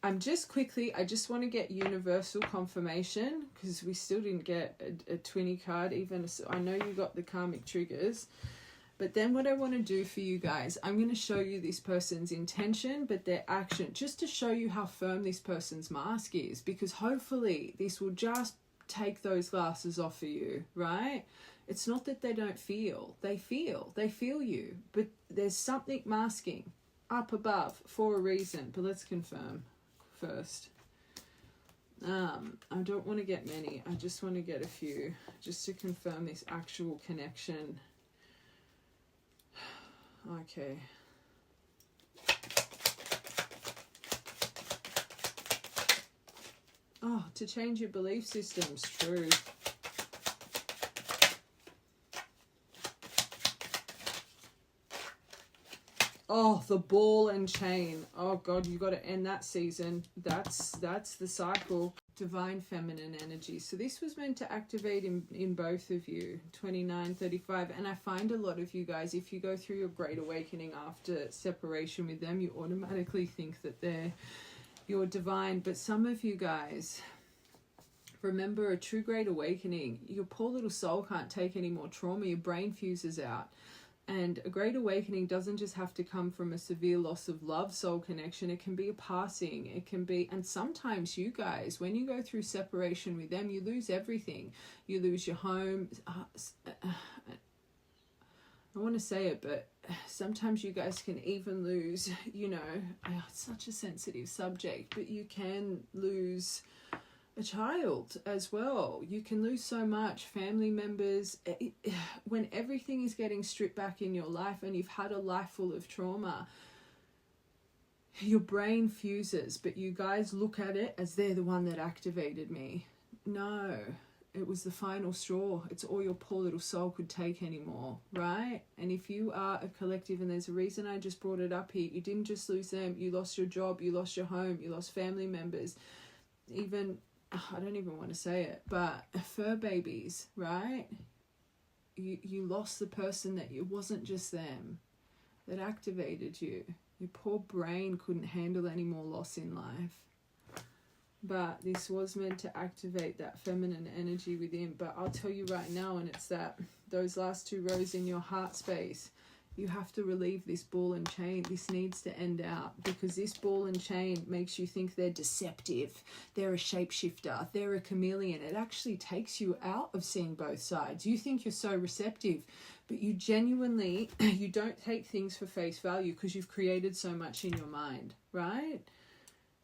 I just want to get universal confirmation, because we still didn't get a 20 card. Even I know you got the karmic triggers, but then what I want to do for you guys, I'm going to show you this person's intention, but their action, just to show you how firm this person's mask is, because hopefully this will just take those glasses off for you, right? It's not that they don't feel. They feel you, but there's something masking up above for a reason. But let's confirm first. I don't want to get many. I just want to get a few, just to confirm this actual connection. Okay. Oh, to change your belief systems. True. Oh, the ball and chain. Oh God, you got to end that season. That's the cycle. Divine feminine energy. So this was meant to activate in both of you, 29, 35. And I find a lot of you guys, if you go through your great awakening after separation with them, you automatically think that you're divine. But some of you guys, remember, a true great awakening, your poor little soul can't take any more trauma. Your brain fuses out. And a great awakening doesn't just have to come from a severe loss of love, soul connection. It can be a passing. It can be, and sometimes you guys, when you go through separation with them, you lose everything. You lose your home. I want to say it, but sometimes you guys can even lose, it's such a sensitive subject, but you can lose a child as well. You can lose so much. Family members. When everything is getting stripped back in your life and you've had a life full of trauma, your brain fuses, but you guys look at it as they're the one that activated me. No, it was the final straw. It's all your poor little soul could take anymore, right? And if you are a collective, and there's a reason I just brought it up here, you didn't just lose them. You lost your job, you lost your home, you lost family members, even, I don't even want to say it, but fur babies, right? You lost the person that it wasn't just them that activated you. Your poor brain couldn't handle any more loss in life. But this was meant to activate that feminine energy within. But I'll tell you right now, and it's that those last two rows in your heart space, You have to relieve this ball and chain. This needs to end out, because this ball and chain makes you think they're deceptive, they're a shapeshifter, they're a chameleon. It actually takes you out of seeing both sides. You think you're so receptive, but you genuinely, you don't take things for face value because you've created so much in your mind, right?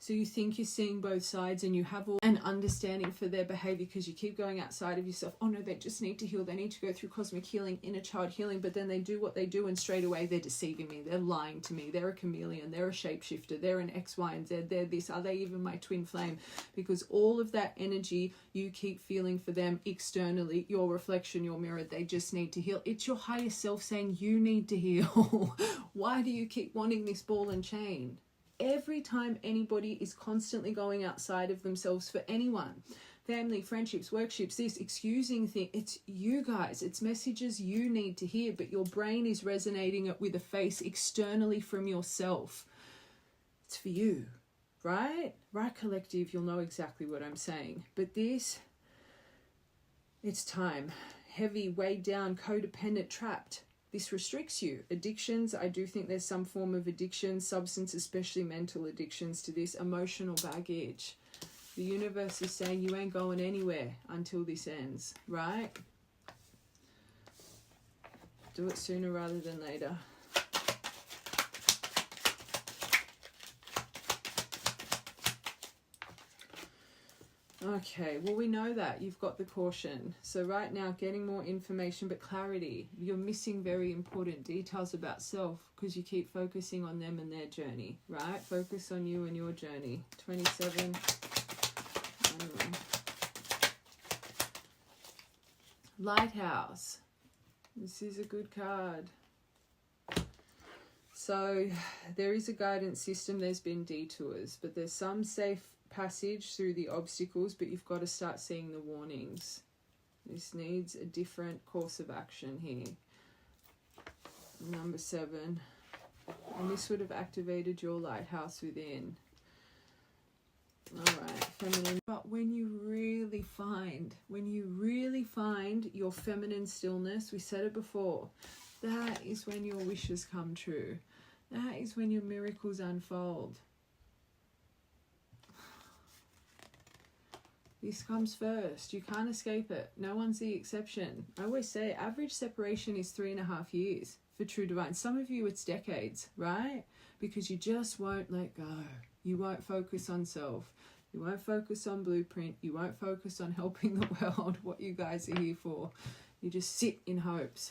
So you think you're seeing both sides, and you have all an understanding for their behavior because you keep going outside of yourself. Oh no, they just need to heal. They need to go through cosmic healing, inner child healing. But then they do what they do, and straight away they're deceiving me. They're lying to me. They're a chameleon. They're a shapeshifter. They're an X, Y, and Z. They're this. Are they even my twin flame? Because all of that energy you keep feeling for them externally, your reflection, your mirror, they just need to heal. It's your higher self saying you need to heal. Why do you keep wanting this ball and chain? Every time anybody is constantly going outside of themselves for anyone, family, friendships, workshops, this, excusing things, it's you guys, it's messages you need to hear, but your brain is resonating it with a face externally from yourself. It's for you, right? Right, collective, you'll know exactly what I'm saying. But this, it's time. Heavy, weighed down, codependent, trapped. This restricts you. Addictions, I do think there's some form of addiction, substance, especially mental addictions to this, emotional baggage. The universe is saying you ain't going anywhere until this ends, right? Do it sooner rather than later. Okay, well, we know that you've got the caution. So right now, getting more information, but clarity. You're missing very important details about self because you keep focusing on them and their journey, right? Focus on you and your journey. 27. Lighthouse. This is a good card. So there is a guidance system. There's been detours, but there's some safe passage through the obstacles, but you've got to start seeing the warnings. This needs a different course of action here. Number 7. And this would have activated your lighthouse within. Alright, feminine. But when you really find your feminine stillness, we said it before, that is when your wishes come true. That is when your miracles unfold. This comes first. You can't escape it. No one's the exception. I always say average separation is 3.5 years for true divine. Some of you it's decades, right? Because you just won't let go. You won't focus on self. You won't focus on blueprint. You won't focus on helping the world, what you guys are here for. You just sit in hopes.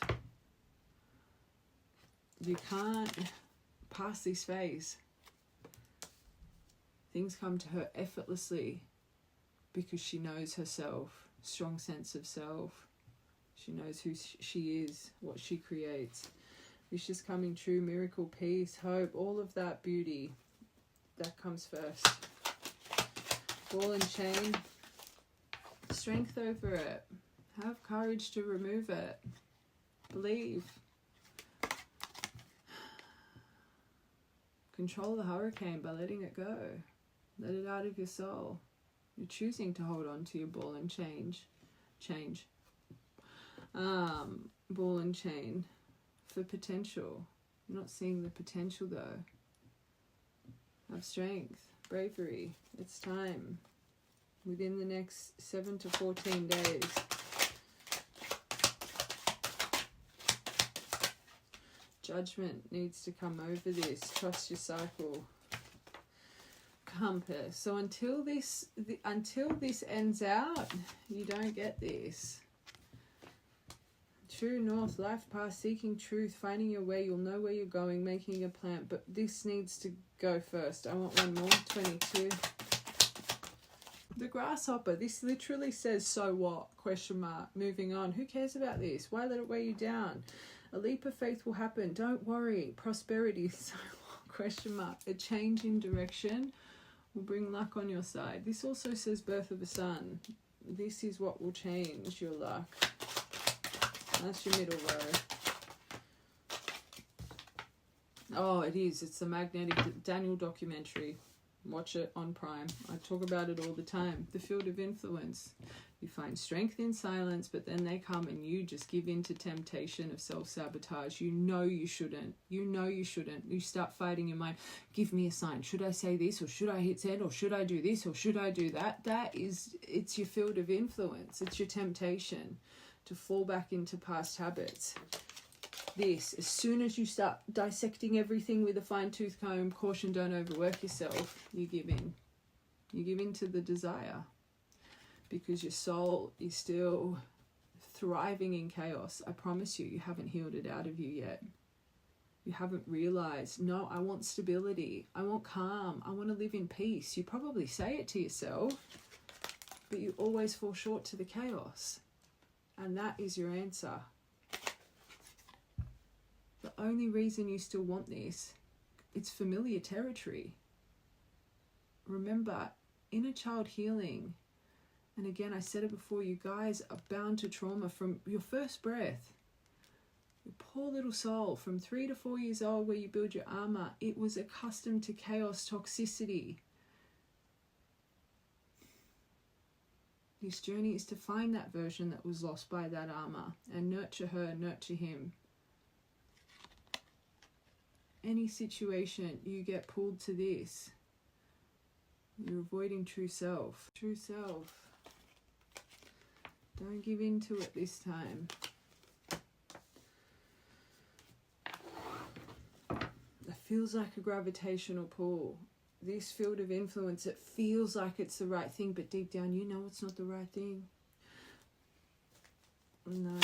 You can't pass this phase. Things come to her effortlessly. Because she knows herself, strong sense of self. She knows who she is, what she creates. Wishes coming true, miracle, peace, hope, all of that beauty. That comes first. Ball and chain. Strength over it. Have courage to remove it. Believe. Control the hurricane by letting it go. Let it out of your soul. You're choosing to hold on to your ball and change. Ball and chain for potential. You're not seeing the potential though. Have strength, bravery. It's time. Within the next 7 to 14 days. Judgment needs to come over this. Trust your cycle. Compass. So until this ends out, you don't get this. True north, life path, seeking truth, finding your way. You'll know where you're going, making a plan. But this needs to go first. I want one more. 22. The grasshopper. This literally says, so what? Question mark. Moving on. Who cares about this? Why let it weigh you down? A leap of faith will happen. Don't worry. Prosperity. So what? Question mark. A change in direction will bring luck on your side. This also says birth of a son. This is what will change your luck. That's your middle row. Oh, it is. It's the Magnetic Daniel documentary. Watch it on Prime. I talk about it all the time. The field of influence. You find strength in silence, but then they come and you just give in to temptation of self-sabotage. You know you shouldn't. You know you shouldn't. You start fighting your mind. Give me a sign. Should I say this, or should I hit send, or should I do this, or should I do that? It's your field of influence. It's your temptation to fall back into past habits. This, as soon as you start dissecting everything with a fine-tooth comb, caution, don't overwork yourself, you give in. You give in to the desire. Because your soul is still thriving in chaos. I promise you, you haven't healed it out of you yet. You haven't realized, no, I want stability. I want calm. I want to live in peace. You probably say it to yourself, but you always fall short to the chaos. And that is your answer. The only reason you still want this, it's familiar territory. Remember, inner child healing, and again, I said it before, you guys are bound to trauma from your first breath. Your poor little soul, from 3 to 4 years old, where you build your armor, it was accustomed to chaos, toxicity. This journey is to find that version that was lost by that armor and nurture her, nurture him. Any situation you get pulled to this, you're avoiding true self. True self. Don't give in to it this time. It feels like a gravitational pull. This field of influence, it feels like it's the right thing, but deep down you know it's not the right thing. No.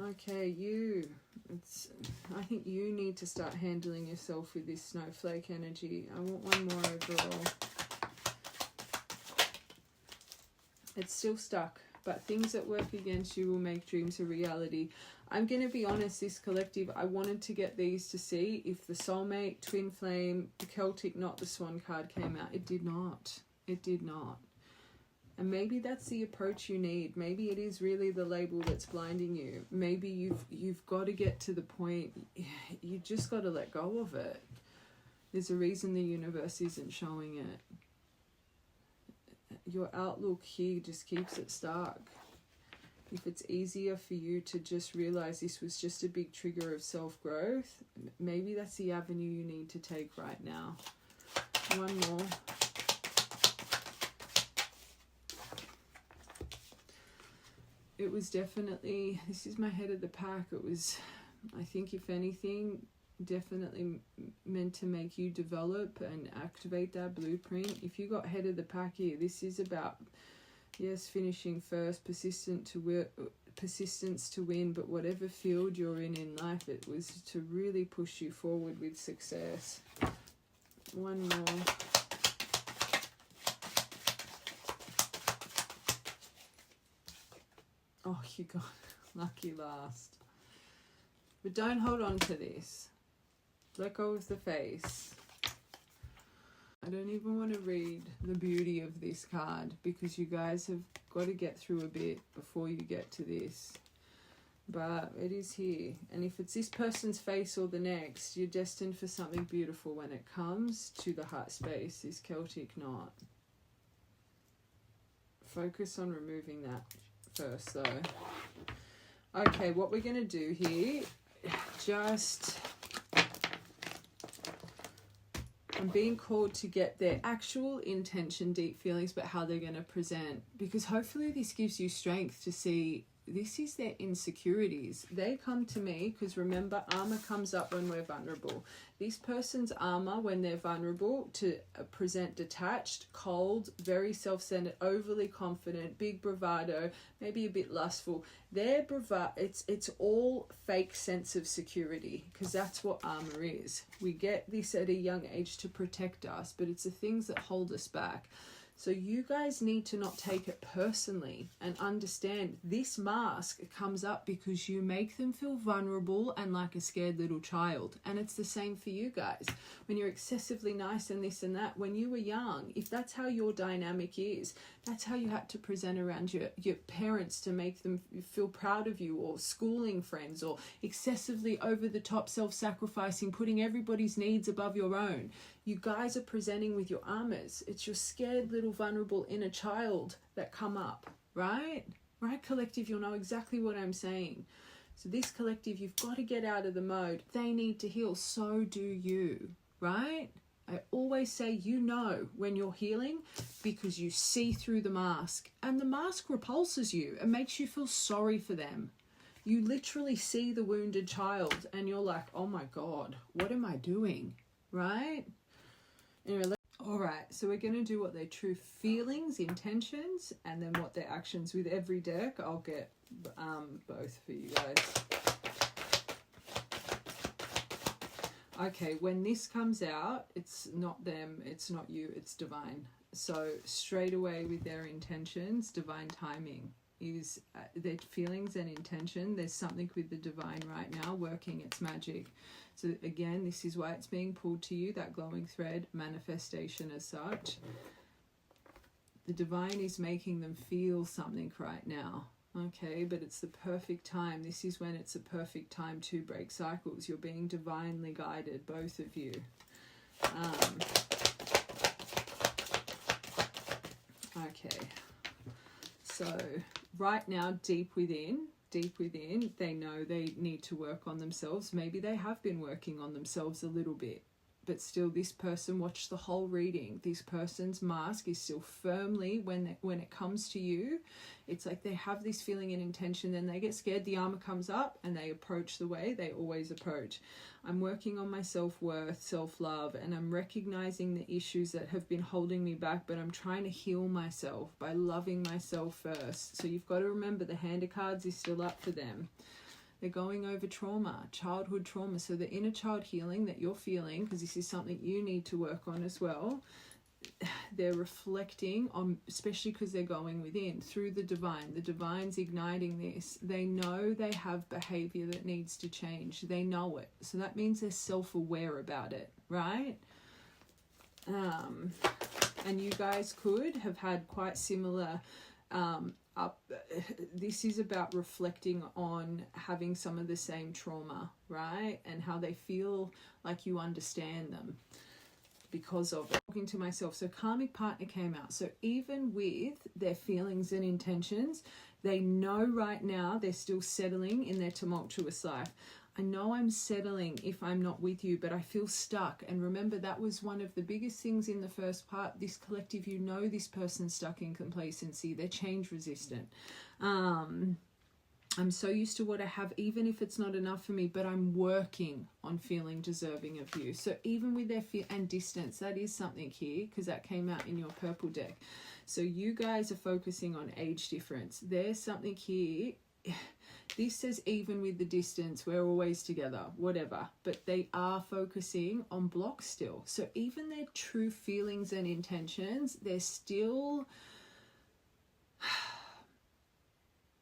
Okay, I think you need to start handling yourself with this snowflake energy. I want one more overall. It's still stuck, but things that work against you will make dreams a reality. I'm going to be honest, this collective, I wanted to get these to see if the soulmate, twin flame, the Celtic knot, the swan card came out. It did not. It did not. And maybe that's the approach you need. Maybe it is really the label that's blinding you. Maybe you've got to get to the point, you just got to let go of it. There's a reason the universe isn't showing it. Your outlook here just keeps it stuck. If it's easier for you to just realize this was just a big trigger of self-growth, maybe that's the avenue you need to take right now. One more. It was definitely, this is my head of the pack, it was, I think if anything, definitely meant to make you develop and activate that blueprint. If you got head of the pack here, this is about, yes, finishing first, persistence to win, but whatever field you're in life, it was to really push you forward with success. One more. Oh, you got lucky last. But don't hold on to this. Let go of the face. I don't even want to read the beauty of this card because you guys have got to get through a bit before you get to this. But it is here. And if it's this person's face or the next, you're destined for something beautiful when it comes to the heart space, this Celtic knot. Focus on removing that first though. Okay, what we're going to do here, I'm being called to get their actual intention, deep feelings, but how they're going to present. Because hopefully this gives you strength to see this is their insecurities. They come to me because remember, armor comes up when we're vulnerable. This person's armor when they're vulnerable to present detached, cold, very self-centered, overly confident, big bravado, maybe a bit lustful. Their bravado, it's all fake sense of security because that's what armor is. We get this at a young age to protect us, but it's the things that hold us back. So you guys need to not take it personally and understand this mask comes up because you make them feel vulnerable and like a scared little child. And it's the same for you guys. When you're excessively nice and this and that, when you were young, if that's how your dynamic is, that's how you had to present around your parents to make them feel proud of you, or schooling friends, or excessively over the top self-sacrificing, putting everybody's needs above your own. You guys are presenting with your armors. It's your scared little vulnerable inner child that come up, right? Right, collective, you'll know exactly what I'm saying. So this collective, you've got to get out of the mode. They need to heal, so do you, right? I always say, you know when you're healing because you see through the mask, and the mask repulses you and makes you feel sorry for them. You literally see the wounded child and you're like, oh my God, what am I doing? Right? Anyway, all right, so we're going to do what their true feelings, intentions, and then what their actions. With every deck, I'll get both for you guys. Okay, when this comes out, it's not them, it's not you, it's divine. So straight away with their intentions, divine timing is their feelings and intention. There's something with the divine right now working its magic. So again, this is why it's being pulled to you, that glowing thread, manifestation as such. The divine is making them feel something right now. Okay, but it's the perfect time. This is when it's a perfect time to break cycles. You're being divinely guided, both of you. Okay, so right now, deep within, they know they need to work on themselves. Maybe they have been working on themselves a little bit, but still this person, watch the whole reading. This person's mask is still firmly, when it comes to you, it's like they have this feeling and intention, then they get scared, the armor comes up, and they approach the way they always approach. I'm working on my self-worth, self-love, and I'm recognizing the issues that have been holding me back, but I'm trying to heal myself by loving myself first. So you've got to remember the hand of cards is still up for them. They're going over trauma, childhood trauma. So the inner child healing that you're feeling, because this is something you need to work on as well, they're reflecting on, especially because they're going within through the divine. The divine's igniting this. They know they have behavior that needs to change. They know it. So that means they're self-aware about it, right? And you guys could have had quite similar this is about reflecting on having some of the same trauma, right? And how they feel like you understand them because of it. Talking to myself, so karmic partner came out. So even with their feelings and intentions, they know right now they're still settling in their tumultuous life. I know I'm settling if I'm not with you, but I feel stuck. And remember, that was one of the biggest things in the first part. This collective, you know this person's stuck in complacency. They're change resistant. I'm so used to what I have, even if it's not enough for me, but I'm working on feeling deserving of you. So even with their fear and distance, that is something here, because that came out in your purple deck. So you guys are focusing on age difference. There's something here. This says even with the distance, we're always together, whatever. But they are focusing on blocks still. So even their true feelings and intentions, they're still...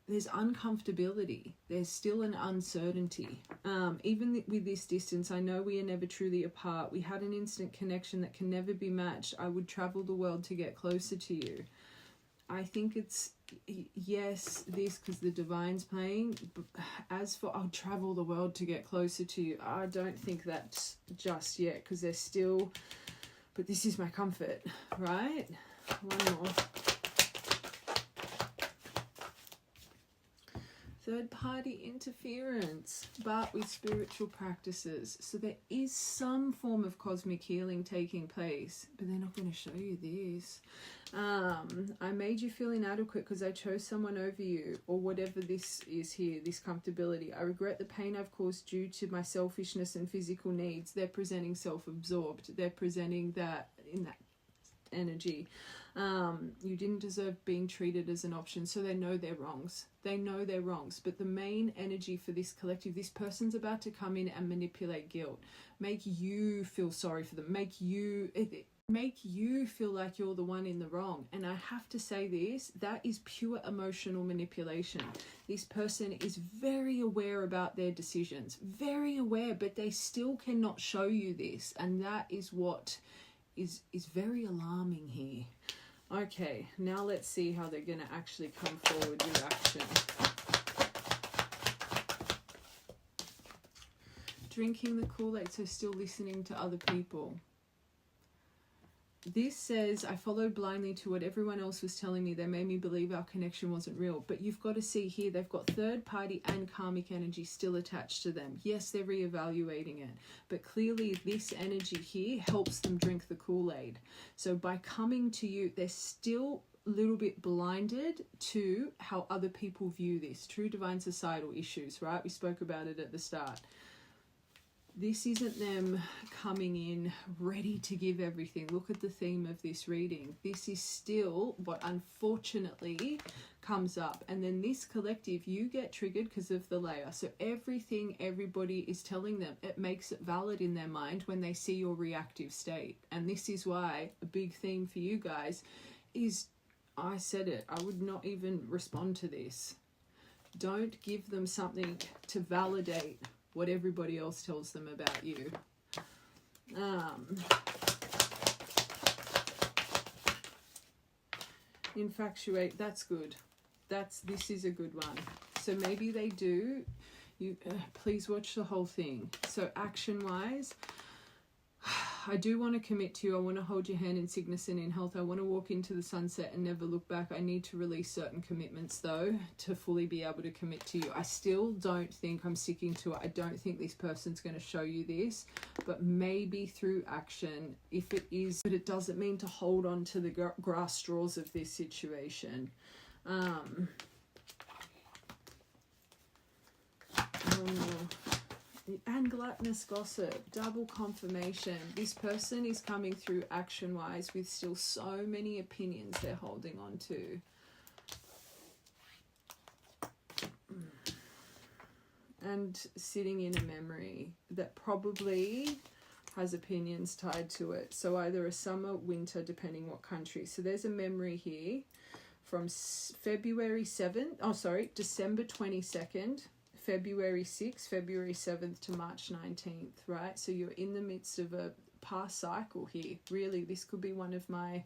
there's uncomfortability. There's still an uncertainty. Even with this distance, I know we are never truly apart. We had an instant connection that can never be matched. I would travel the world to get closer to you. I think it's, yes, this, because the divine's playing. As for, I'll travel the world to get closer to you, I don't think that's just yet, because they're still, but this is my comfort, right? One more. Third-party interference, but with spiritual practices. So there is some form of cosmic healing taking place, but they're not going to show you this. I made you feel inadequate because I chose someone over you, or whatever this is here, this comfortability. I regret the pain I've caused due to my selfishness and physical needs. They're presenting self-absorbed. They're presenting that in that energy. You didn't deserve being treated as an option, so they know their wrongs. They know their wrongs, but the main energy for this collective, this person's about to come in and manipulate guilt, make you feel sorry for them, make you feel like you're the one in the wrong. And I have to say this, that is pure emotional manipulation. This person is very aware about their decisions, very aware, but they still cannot show you this, and that is what is very alarming here. Okay, now let's see how they're going to actually come forward with action. Drinking the Kool-Aid, so still listening to other people. This says, I followed blindly to what everyone else was telling me. They made me believe our connection wasn't real. But you've got to see here, they've got third party and karmic energy still attached to them. Yes, they're reevaluating it. But clearly this energy here helps them drink the Kool-Aid. So by coming to you, they're still a little bit blinded to how other people view this. True divine societal issues, right? We spoke about it at the start. This isn't them coming in ready to give everything. Look at the theme of this reading. This is still what unfortunately comes up. And then this collective, you get triggered because of the layer. So everything everybody is telling them, it makes it valid in their mind when they see your reactive state. And this is why a big theme for you guys is, I said it, I would not even respond to this. Don't give them something to validate what everybody else tells them about you. Infatuate, that's good. This is a good one. So maybe they do. You please watch the whole thing. So action wise, I do want to commit to you. I want to hold your hand in sickness and in health. I want to walk into the sunset and never look back. I need to release certain commitments, though, to fully be able to commit to you. I still don't think I'm sticking to it. I don't think this person's going to show you this, but maybe through action, if it is. But it doesn't mean to hold on to the grass straws of this situation. And gluttonous gossip, double confirmation. This person is coming through action-wise with still so many opinions they're holding on to. And sitting in a memory that probably has opinions tied to it. So either a summer, winter, depending what country. So there's a memory here from December 22nd, February 6th, February 7th to March 19th, right? So you're in the midst of a past cycle here. Really, this could be one of my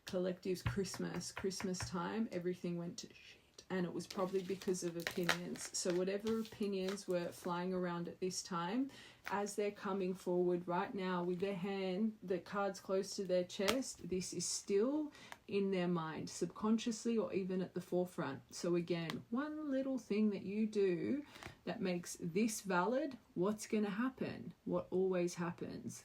collectives. Christmas time, everything went to shit. And it was probably because of opinions. So whatever opinions were flying around at this time, as they're coming forward right now with their hand, the cards close to their chest, this is still in their mind, subconsciously or even at the forefront. So again, one little thing that you do that makes this valid, what's going to happen? What always happens?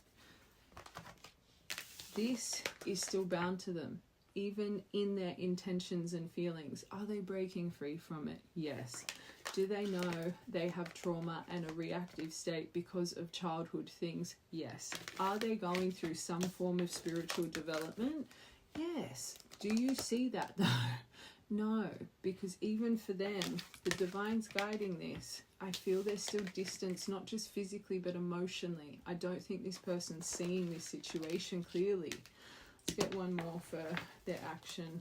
This is still bound to them, even in their intentions and feelings. Are they breaking free from it? Yes. Do they know they have trauma and a reactive state because of childhood things? Yes. Are they going through some form of spiritual development? Yes. Do you see that though? No, because even for them, the divine's guiding this. I feel there's still distance, not just physically, but emotionally. I don't think this person's seeing this situation clearly. Let's get one more for their action.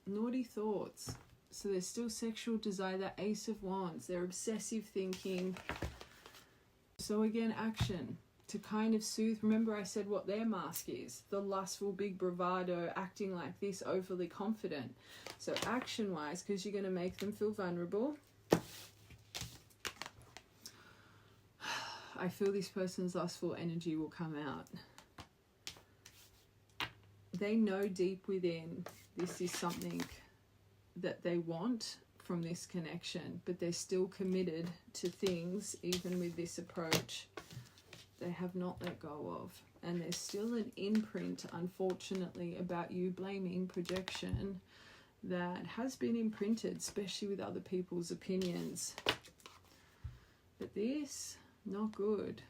Naughty thoughts. So there's still sexual desire, that Ace of Wands, their obsessive thinking. So again, action to kind of soothe. Remember I said what their mask is, the lustful, big bravado, acting like this, overly confident. So action wise, because you're going to make them feel vulnerable, I feel this person's lustful energy will come out. They know deep within this is something that they want from this connection, but they're still committed to things even with this approach they have not let go of. And there's still an imprint, unfortunately, about you blaming projection that has been imprinted, especially with other people's opinions. But this, not good.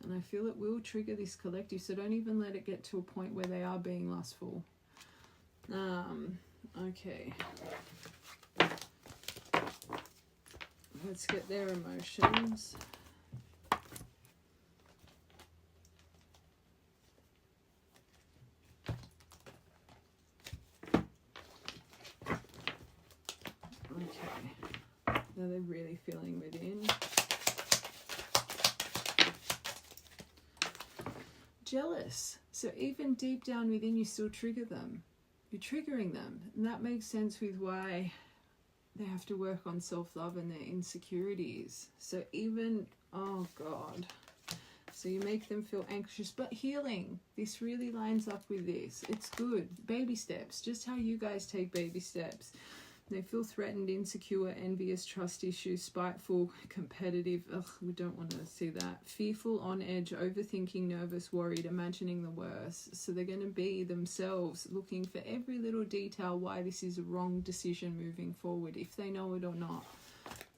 And I feel it will trigger this collective, so don't even let it get to a point where they are being lustful. Okay. Let's get their emotions. Okay. Now they're really feeling within. Jealous. So even deep down within, you still trigger them. You're triggering them. And that makes sense with why they have to work on self-love and their insecurities. So even, oh God, So you make them feel anxious, but healing. This really lines up with this. It's good. Baby steps, just how you guys take baby steps. They feel threatened, insecure, envious, trust issues, spiteful, competitive. Ugh, we don't want to see that. Fearful, on edge, overthinking, nervous, worried, imagining the worst. So they're going to be themselves looking for every little detail why this is a wrong decision moving forward, if they know it or not.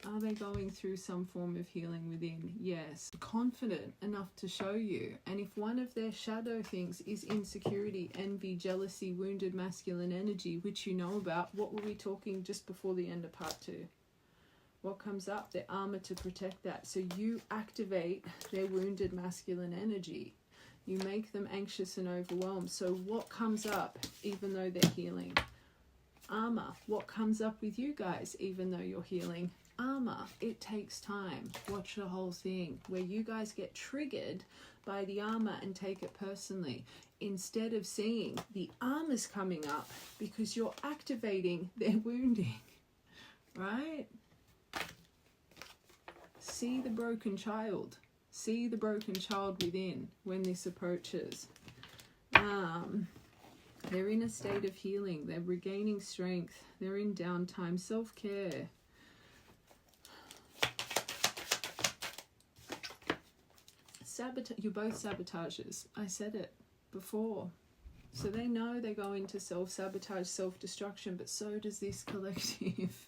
Are they going through some form of healing within? Yes. Confident enough to show you. And if one of their shadow things is insecurity, envy, jealousy, wounded masculine energy, which you know about, what were we talking just before the end of part 2? What comes up? Their armor to protect that. So you activate their wounded masculine energy. You make them anxious and overwhelmed. So what comes up even though they're healing? Armor. What comes up with you guys even though you're healing? Armor. It takes time. Watch the whole thing where you guys get triggered by the armor and take it personally, instead of seeing the armor's coming up because you're activating their wounding, right? See the broken child. See the broken child within when this approaches. They're in a state of healing. They're regaining strength. They're in downtime. Self-care. You're both sabotagers. I said it before. So they know they go into self-sabotage, self-destruction, but so does this collective.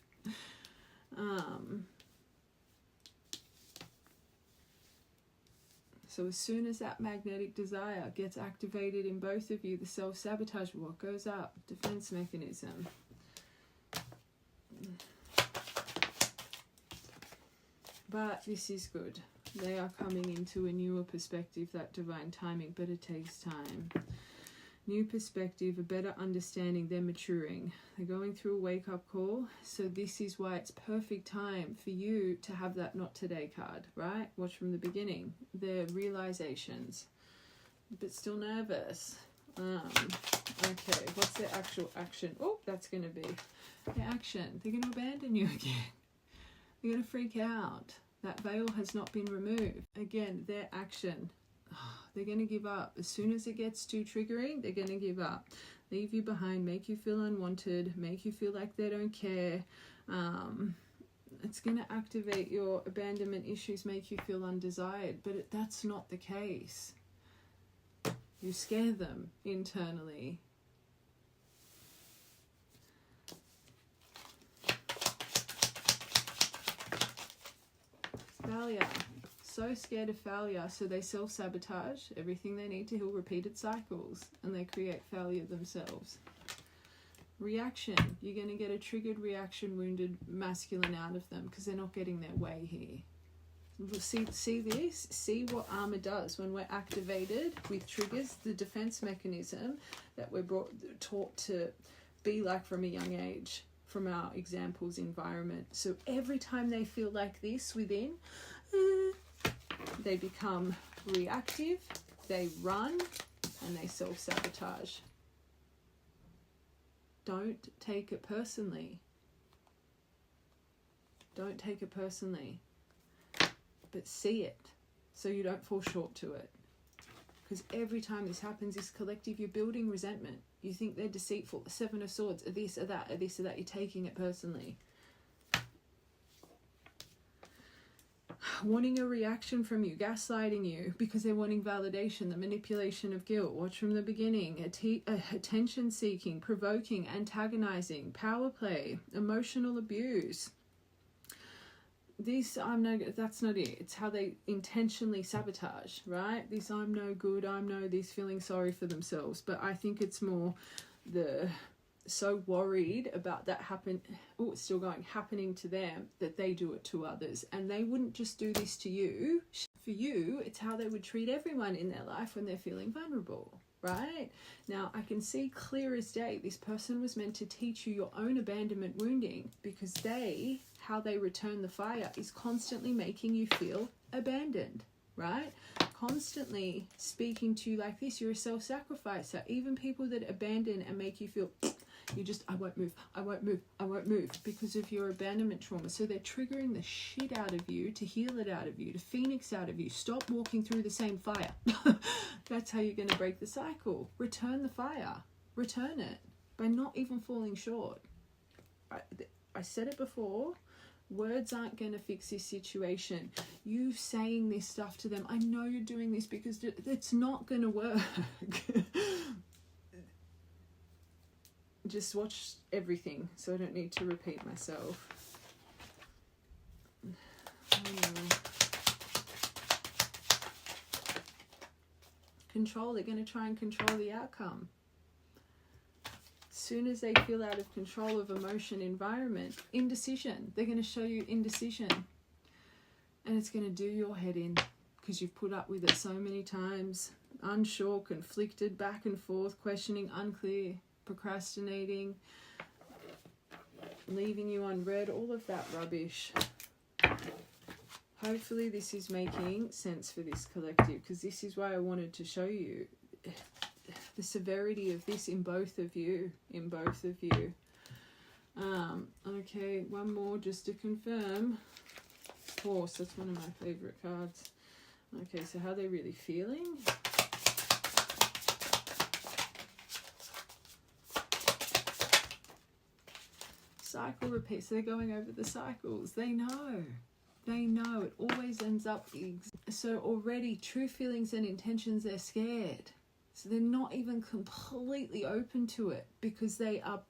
So as soon as that magnetic desire gets activated in both of you, the self-sabotage, what goes up? Defense mechanism. But this is good. They are coming into a newer perspective, that divine timing, but it takes time. New perspective, a better understanding, they're maturing. They're going through a wake-up call. So this is why it's perfect time for you to have that not today card, right? Watch from the beginning. The realizations, but still nervous. Okay, what's their actual action? Oh, that's going to be their action. They're going to abandon you again. They're going to freak out. That veil has not been removed. Again, their action. They're going to give up. As soon as it gets too triggering, they're going to give up. Leave you behind, make you feel unwanted, make you feel like they don't care. It's going to activate your abandonment issues, make you feel undesired. But that's not the case. You scare them internally. Failure. So scared of failure, so they self-sabotage everything they need to heal repeated cycles, and they create failure themselves. Reaction. You're going to get a triggered reaction, wounded masculine out of them because they're not getting their way here. See this? See what armor does when we're activated with triggers, the defense mechanism that we're taught to be like from a young age, from our examples, environment. So every time they feel like this within, they become reactive, they run, and they self-sabotage. Don't take it personally. Don't take it personally. But see it so you don't fall short to it. Because every time this happens, this collective, you're building resentment. You think they're deceitful. The Seven of Swords, or this or that, or this or that. You're taking it personally. Wanting a reaction from you, gaslighting you because they're wanting validation, the manipulation of guilt. Watch from the beginning. Attention seeking, provoking, antagonizing, power play, emotional abuse. That's not it. It's how they intentionally sabotage, right? This I'm no good, I'm no this, feeling sorry for themselves. But I think it's more the so worried about that it's still going, happening to them, that they do it to others. And they wouldn't just do this to you. For you, it's how they would treat everyone in their life when they're feeling vulnerable, right? Now, I can see clear as day, this person was meant to teach you your own abandonment wounding, because how they return the fire is constantly making you feel abandoned. right? Constantly speaking to you like this. You're a self-sacrificer. Even people that abandon and make you feel, you just, I won't move, I won't move, I won't move, because of your abandonment trauma. So they're triggering the shit out of you to heal it out of you, to phoenix out of you. Stop walking through the same fire. That's how you're going to break the cycle. Return the fire. Return it by not even falling short. I said it before. Words aren't going to fix this situation. You saying this stuff to them, I know you're doing this because it's not going to work. Just watch everything so I don't need to repeat myself. Control. They're going to try and control the outcome. Soon as they feel out of control of emotion, environment, indecision, they're going to show you indecision, and it's going to do your head in because you've put up with it so many times. Unsure, conflicted, back and forth, questioning, unclear, procrastinating, leaving you unread, all of that rubbish. Hopefully this is making sense for this collective, because this is why I wanted to show you the severity of this in both of you, okay, one more just to confirm. Horse, that's one of my favorite cards. Okay, so how they're really feeling. Cycle repeats. So they're going over the cycles. They know it always ends up. So already true feelings and intentions, they're scared. So they're not even completely open to it because they are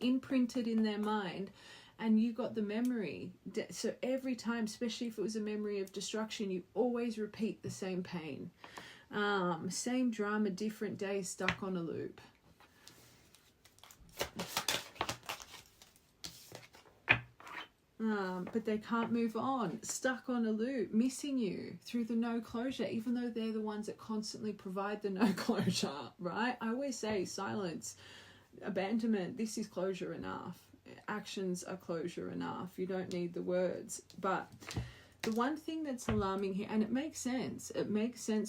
imprinted in their mind, and you got the memory. So every time, especially if it was a memory of destruction, you always repeat the same pain. Same drama, different day, stuck on a loop. But they can't move on, stuck on a loop, missing you through the no closure, even though they're the ones that constantly provide the no closure, right? I always say silence, abandonment, this is closure enough. Actions are closure enough. You don't need the words. But the one thing that's alarming here, and it makes sense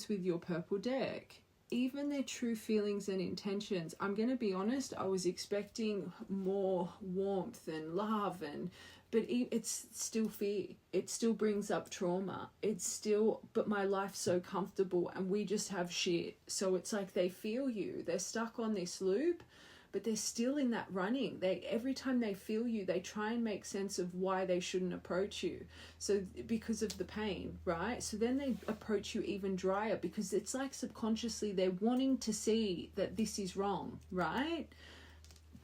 with your purple deck, even their true feelings and intentions, I'm going to be honest, I was expecting more warmth and love, but it's still fear. It still brings up trauma. But my life's so comfortable and we just have shit. So it's like they feel you. They're stuck on this loop, but they're still in that running. Every time they feel you, they try and make sense of why they shouldn't approach you. So because of the pain, right? So then they approach you even drier because it's like subconsciously they're wanting to see that this is wrong, right?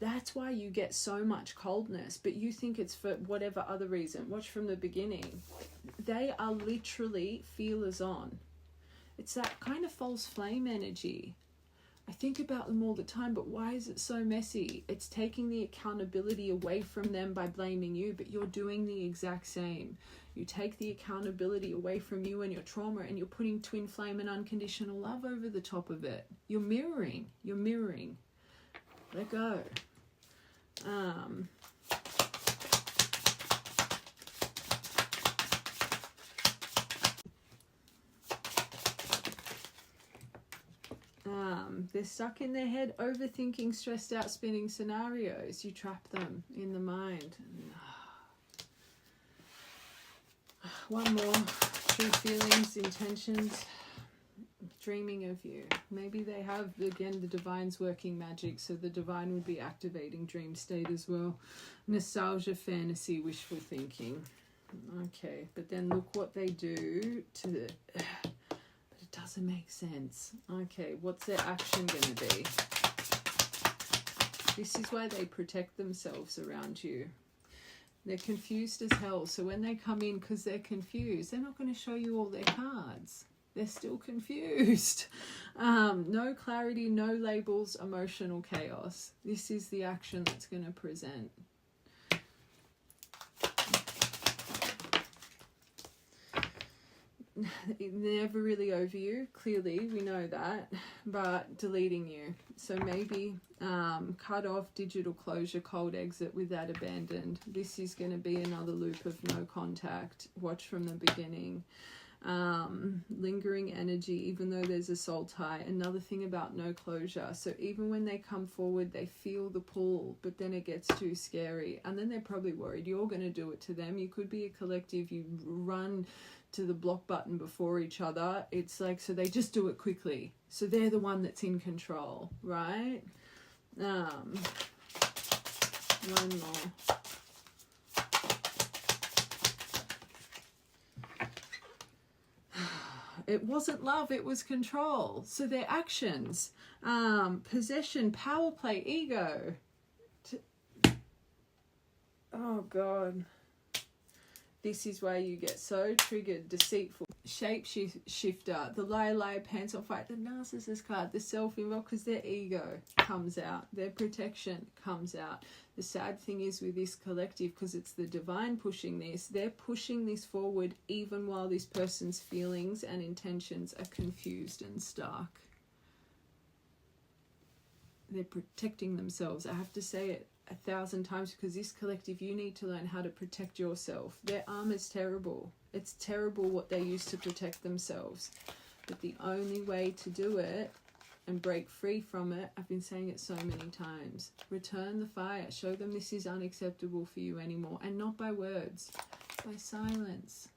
That's why you get so much coldness, but you think it's for whatever other reason. Watch from the beginning. They are literally feelers on. It's that kind of false flame energy. I think about them all the time, but why is it so messy? It's taking the accountability away from them by blaming you, but you're doing the exact same. You take the accountability away from you and your trauma, and you're putting twin flame and unconditional love over the top of it. You're mirroring. Let go. They're stuck in their head, overthinking, stressed out, spinning scenarios. You trap them in the mind. One more. True feelings, intentions, dreaming of you. Maybe they have, again, the divine's working magic, so the divine would be activating dream state as well. Nostalgia, fantasy, wishful thinking. Okay, but then look what they do to the... But it doesn't make sense. Okay, what's their action going to be? This is why they protect themselves around you. They're confused as hell, so when they come in because they're confused, they're not going to show you all their cards. They're still confused. No clarity, no labels, emotional chaos. This is the action that's going to present. Never really over you, clearly, we know that, but deleting you. So maybe cut off, digital closure, cold exit with that abandoned. This is going to be another loop of no contact. Watch from the beginning. lingering energy, even though there's a soul tie. Another thing about no closure. So even when they come forward, they feel the pull, but then it gets too scary. And then they're probably worried you're going to do it to them. You could be a collective. You run to the block button before each other. It's like, so they just do it quickly. So they're the one that's in control, right? One more. It wasn't love, it was control. So their actions, possession, power play, ego. Oh God. This is why you get so triggered, deceitful, shapeshifter, the liar, pants on fire, the narcissist card, the self-involved, because their ego comes out, their protection comes out. The sad thing is with this collective, because it's the divine pushing this, they're pushing this forward even while this person's feelings and intentions are confused and stark. They're protecting themselves. I have to say it 1,000 times, because this collective, you need to learn how to protect yourself. Their armor's terrible. It's terrible what they use to protect themselves. But the only way to do it and break free from it, I've been saying it so many times, return the fire. Show them this is unacceptable for you anymore. And not by words, by silence.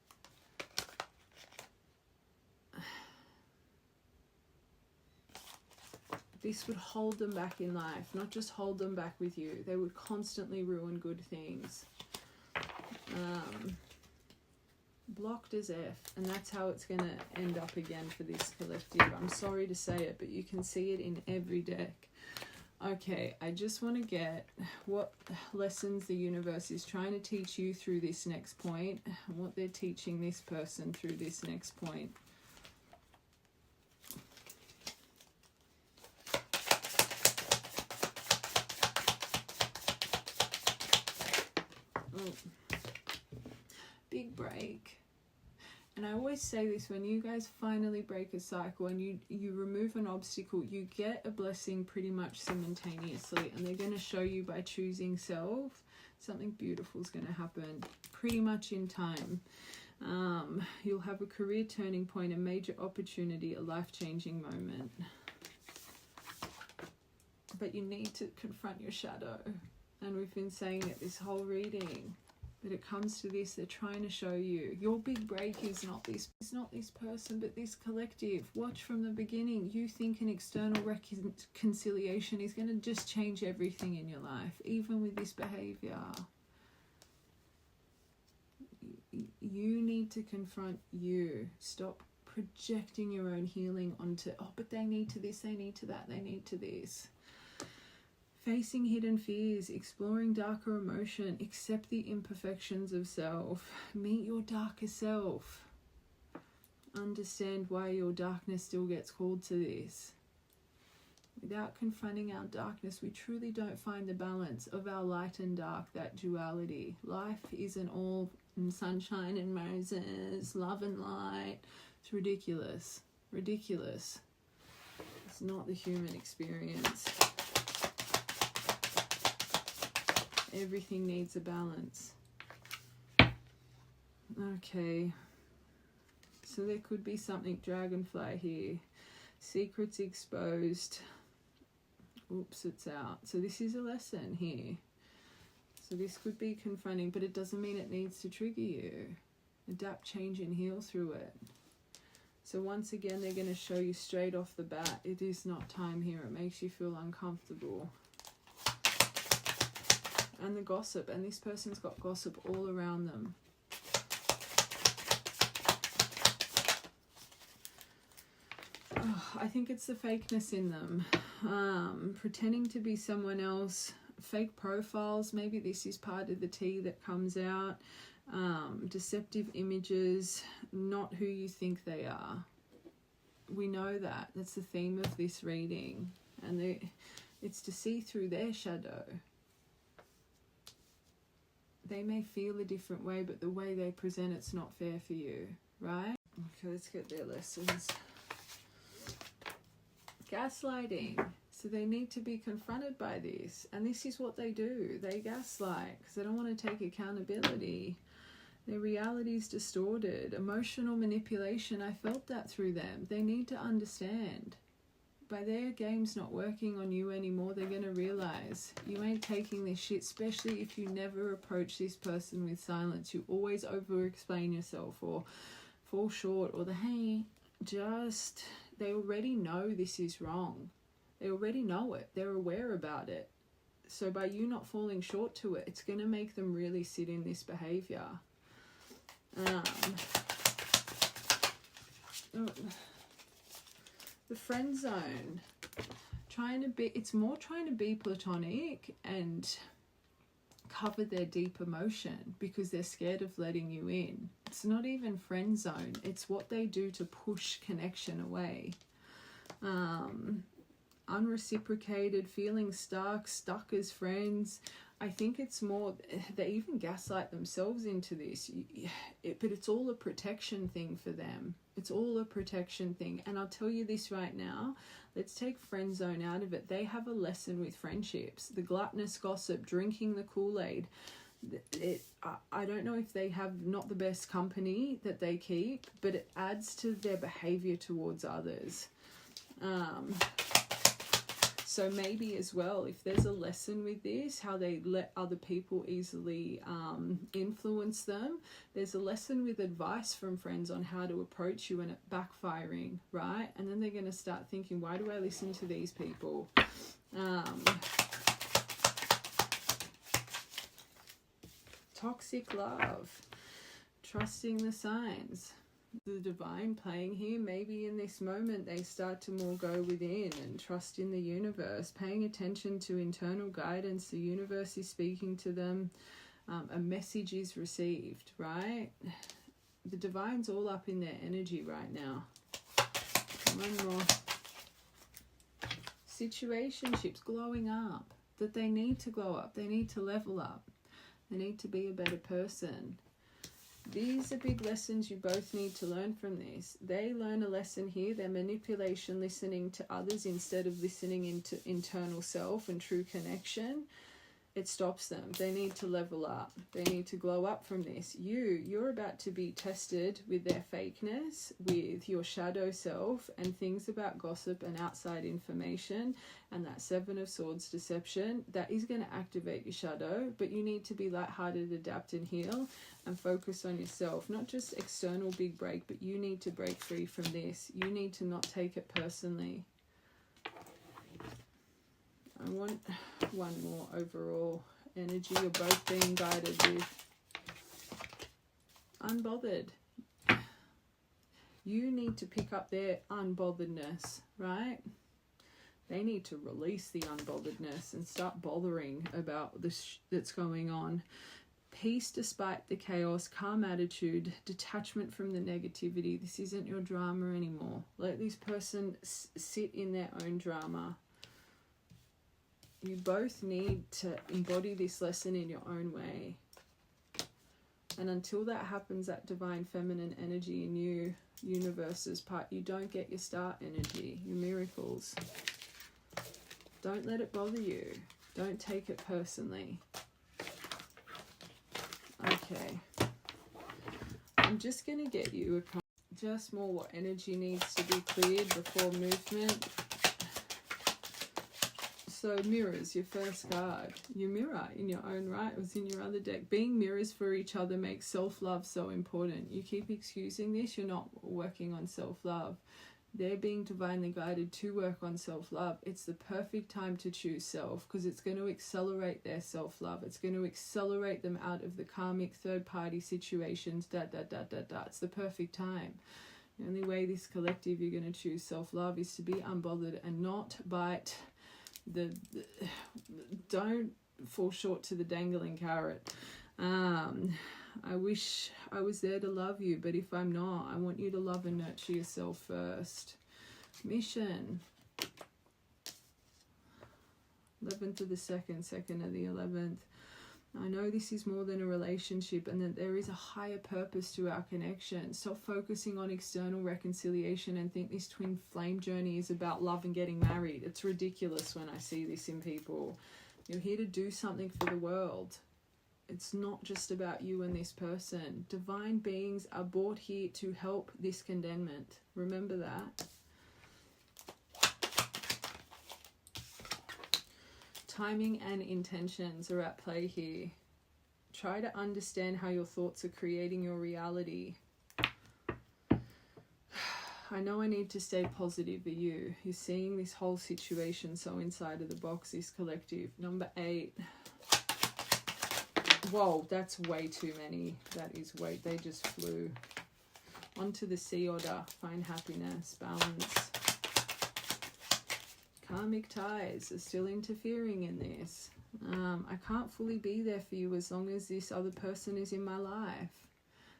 This would hold them back in life, not just hold them back with you. They would constantly ruin good things. Blocked as F, and that's how it's going to end up again for this collective. I'm sorry to say it, but you can see it in every deck. Okay, I just want to get what lessons the universe is trying to teach you through this next point, and what they're teaching this person through this next point. Big break. And I always say this, when you guys finally break a cycle and you remove an obstacle, you get a blessing pretty much simultaneously, and they're going to show you by choosing self, something beautiful is going to happen pretty much in time. You'll have a career turning point, a major opportunity, a life-changing moment. But you need to confront your shadow. And we've been saying it this whole reading. But it comes to this, they're trying to show you your big break is not this person, but this collective. Watch from the beginning. You think an external reconciliation is going to just change everything in your life, even with this behavior. You need to confront you. Stop projecting your own healing onto, oh, but they need to this, they need to that, they need to this. Facing hidden fears, exploring darker emotion, accept the imperfections of self, meet your darker self. Understand why your darkness still gets called to this. Without confronting our darkness, we truly don't find the balance of our light and dark, that duality. Life isn't all sunshine and roses, love and light. It's ridiculous. Ridiculous. It's not the human experience. Everything needs a balance. Okay. So there could be something dragonfly here. Secrets exposed. Oops, it's out. So this is a lesson here. So this could be confronting, but it doesn't mean it needs to trigger you. Adapt, change, and heal through it. So once again, they're going to show you straight off the bat, it is not time here. It makes you feel uncomfortable. And the gossip, and this person's got gossip all around them. Oh, I think it's the fakeness in them. Pretending to be someone else, fake profiles, maybe this is part of the tea that comes out. Deceptive images, not who you think they are. We know that. That's the theme of this reading. And it's to see through their shadow. They may feel a different way, but the way they present it's not fair for you, right? Okay, let's get their lessons. Gaslighting. So they need to be confronted by this. And this is what they do. They gaslight because they don't want to take accountability. Their reality is distorted. Emotional manipulation, I felt that through them. They need to understand. By their games not working on you anymore, they're going to realize you ain't taking this shit, especially if you never approach this person with silence. You always over-explain yourself or fall short, or they already know this is wrong. They already know it. They're aware about it. So by you not falling short to it, it's going to make them really sit in this behavior. The friend zone, it's more trying to be platonic and cover their deep emotion because they're scared of letting you in. It's not even friend zone. It's what they do to push connection away. Unreciprocated, feeling stuck as friends. I think it's more, they even gaslight themselves into this. But it's all a protection thing for them. It's all a protection thing. And I'll tell you this right now. Let's take friend zone out of it. They have a lesson with friendships. The gluttonous gossip, drinking the Kool-Aid. I don't know if they have not the best company that they keep, but it adds to their behavior towards others. So maybe as well, if there's a lesson with this, how they let other people easily influence them, there's a lesson with advice from friends on how to approach you and it backfiring, right? And then they're going to start thinking, why do I listen to these people? Toxic love, trusting the signs. The divine playing here, maybe in this moment they start to more go within and trust in the universe, paying attention to internal guidance. The universe is speaking to them. A message is received, right? The divine's all up in their energy right now. One more. Situationships glowing up, that they need to glow up, they need to level up, they need to be a better person. These are big lessons you both need to learn from this. They learn a lesson here, their manipulation, listening to others instead of listening into internal self and true connection. It stops them. They need to level up. They need to glow up from this. You're about to be tested with their fakeness, with your shadow self, and things about gossip and outside information, and that Seven of Swords deception. That is going to activate your shadow, but you need to be lighthearted, adapt and heal, and focus on yourself. Not just external big break, but you need to break free from this. You need to not take it personally. I want one more overall energy. You're both being guided with unbothered. You need to pick up their unbotheredness, right? They need to release the unbotheredness and start bothering about this that's going on. Peace despite the chaos, calm attitude, detachment from the negativity. This isn't your drama anymore. Let this person sit in their own drama. You both need to embody this lesson in your own way. And until that happens, that divine feminine energy in you, universe's part, you don't get your star energy, your miracles. Don't let it bother you. Don't take it personally. Okay. I'm just going to get you just more what energy needs to be cleared before movement. So mirrors, your first card. Your mirror in your own right was in your other deck. Being mirrors for each other makes self-love so important. You keep excusing this, you're not working on self-love. They're being divinely guided to work on self-love. It's the perfect time to choose self because it's going to accelerate their self-love. It's going to accelerate them out of the karmic third-party situations. It's the perfect time. The only way this collective you're going to choose self-love is to be unbothered and not bite don't fall short to the dangling carrot. I wish I was there to love you, but if I'm not, I want you to love and nurture yourself first. Mission. 11th of the 2nd, 2nd of the 11th. I know this is more than a relationship and that there is a higher purpose to our connection. Stop focusing on external reconciliation and think this twin flame journey is about love and getting married. It's ridiculous when I see this in people. You're here to do something for the world. It's not just about you and this person. Divine beings are brought here to help this condemnment. Remember that. Timing and intentions are at play here. Try to understand how your thoughts are creating your reality. I know I need to stay positive for you. You're seeing this whole situation so inside of the box, this collective. Number 8. Whoa, that's way too many. That is way, they just flew. On to the sea order. Find happiness, balance. Karmic ties are still interfering in this. I can't fully be there for you as long as this other person is in my life.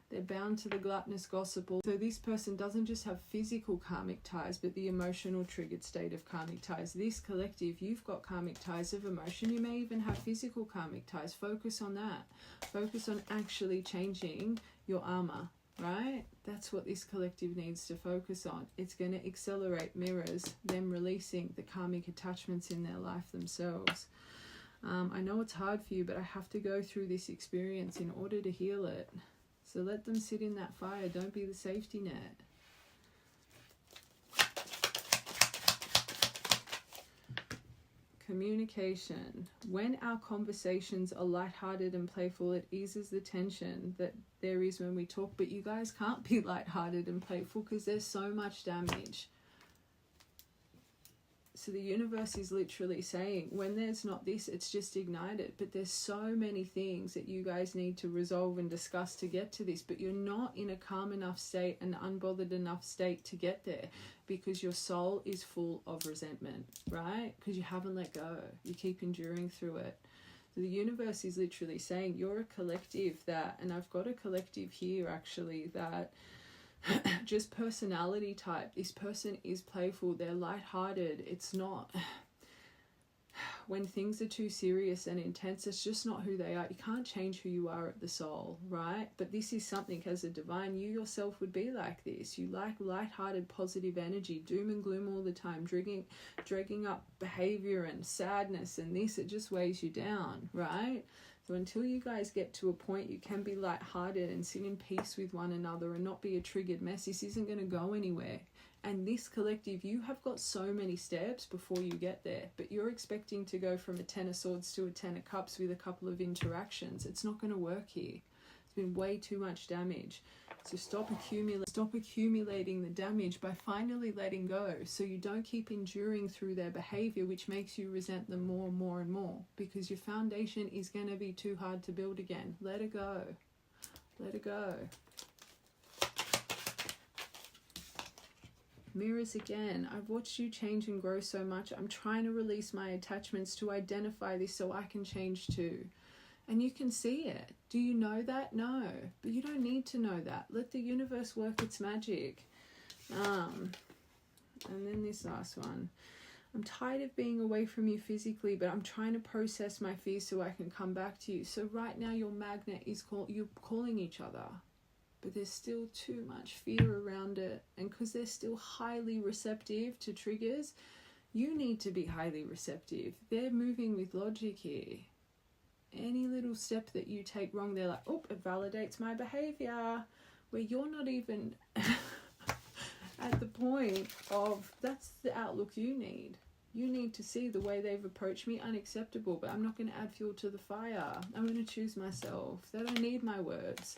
They're bound to the gluttonous gossip. So this person doesn't just have physical karmic ties, but the emotional triggered state of karmic ties. This collective, you've got karmic ties of emotion. You may even have physical karmic ties. Focus on that. Focus on actually changing your armor, right? That's what this collective needs to focus on. It's going to accelerate mirrors, them releasing the karmic attachments in their life themselves. I know it's hard for you, but I have to go through this experience in order to heal it. So let them sit in that fire. Don't be the safety net. Communication. When our conversations are lighthearted and playful, it eases the tension that there is when we talk. But you guys can't be lighthearted and playful because there's so much damage. So the universe is literally saying, when there's not this, it's just ignited. But there's so many things that you guys need to resolve and discuss to get to this. But you're not in a calm enough state, an unbothered enough state to get there, because your soul is full of resentment, right? Because you haven't let go. You keep enduring through it. So the universe is literally saying, you're a collective that, and I've got a collective here actually, that just personality type. This person is playful. They're lighthearted. It's not, when things are too serious and intense, it's just not who they are. You can't change who you are at the soul, right? But this is something, as a divine, you yourself would be like this. You like lighthearted, positive energy. Doom and gloom all the time, dragging up behavior and sadness and this, it just weighs you down, right? So until you guys get to a point you can be lighthearted and sit in peace with one another and not be a triggered mess, this isn't going to go anywhere. And this collective, you have got so many steps before you get there, but you're expecting to go from a 10 of swords to a 10 of cups with a couple of interactions. It's not going to work here. It's been way too much damage. So stop accumulating the damage by finally letting go, so you don't keep enduring through their behavior, which makes you resent them more and more and more, because your foundation is going to be too hard to build again. Let it go. Let it go. Mirrors again. I've watched you change and grow so much. I'm trying to release my attachments to identify this so I can change too. And you can see it. Do you know that? No. But you don't need to know that. Let the universe work its magic. And then this last one. I'm tired of being away from you physically, but I'm trying to process my fears so I can come back to you. So right now your magnet is you're calling each other. But there's still too much fear around it. And because they're still highly receptive to triggers, you need to be highly receptive. They're moving with logic here. Any little step that you take wrong, they're like, oh, it validates my behavior. Where you're not even at the point of, that's the outlook you need. You need to see the way they've approached me, unacceptable, but I'm not going to add fuel to the fire. I'm going to choose myself. They don't need my words.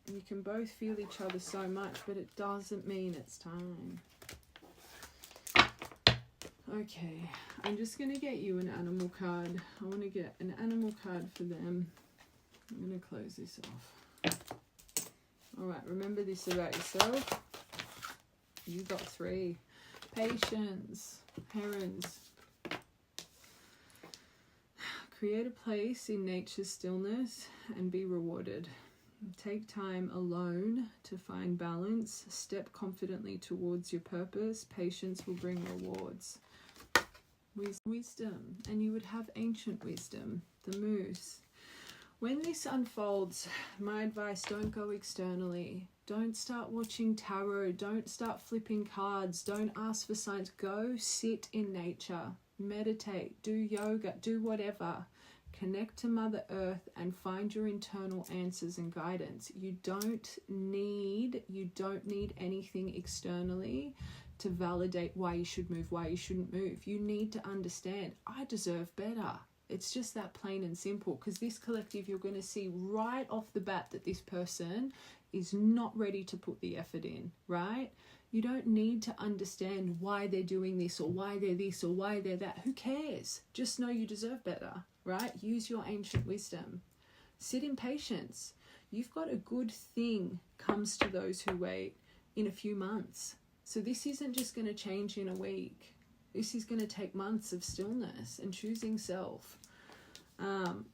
You can both feel each other so much, but it doesn't mean it's time. Okay, I'm just going to get you an animal card. I want to get an animal card for them. I'm going to close this off. Alright, remember this about yourself. You got 3. Patience. Herons. Create a place in nature's stillness and be rewarded. Take time alone to find balance. Step confidently towards your purpose. Patience will bring rewards. Wisdom. And you would have ancient wisdom. The moose. When this unfolds, my advice, don't go externally. Don't start watching tarot. Don't start flipping cards. Don't ask for signs. Go sit in nature. Meditate. Do yoga. Do whatever. Connect to Mother Earth and find your internal answers and guidance. You don't need anything externally to validate why you should move, why you shouldn't move. You need to understand, I deserve better. It's just that plain and simple, because this collective, you're going to see right off the bat that this person is not ready to put the effort in, right? You don't need to understand why they're doing this or why they're this or why they're that. Who cares? Just know you deserve better, right? Use your ancient wisdom. Sit in patience. You've got a good thing comes to those who wait in a few months. So this isn't just going to change in a week. This is going to take months of stillness and choosing self.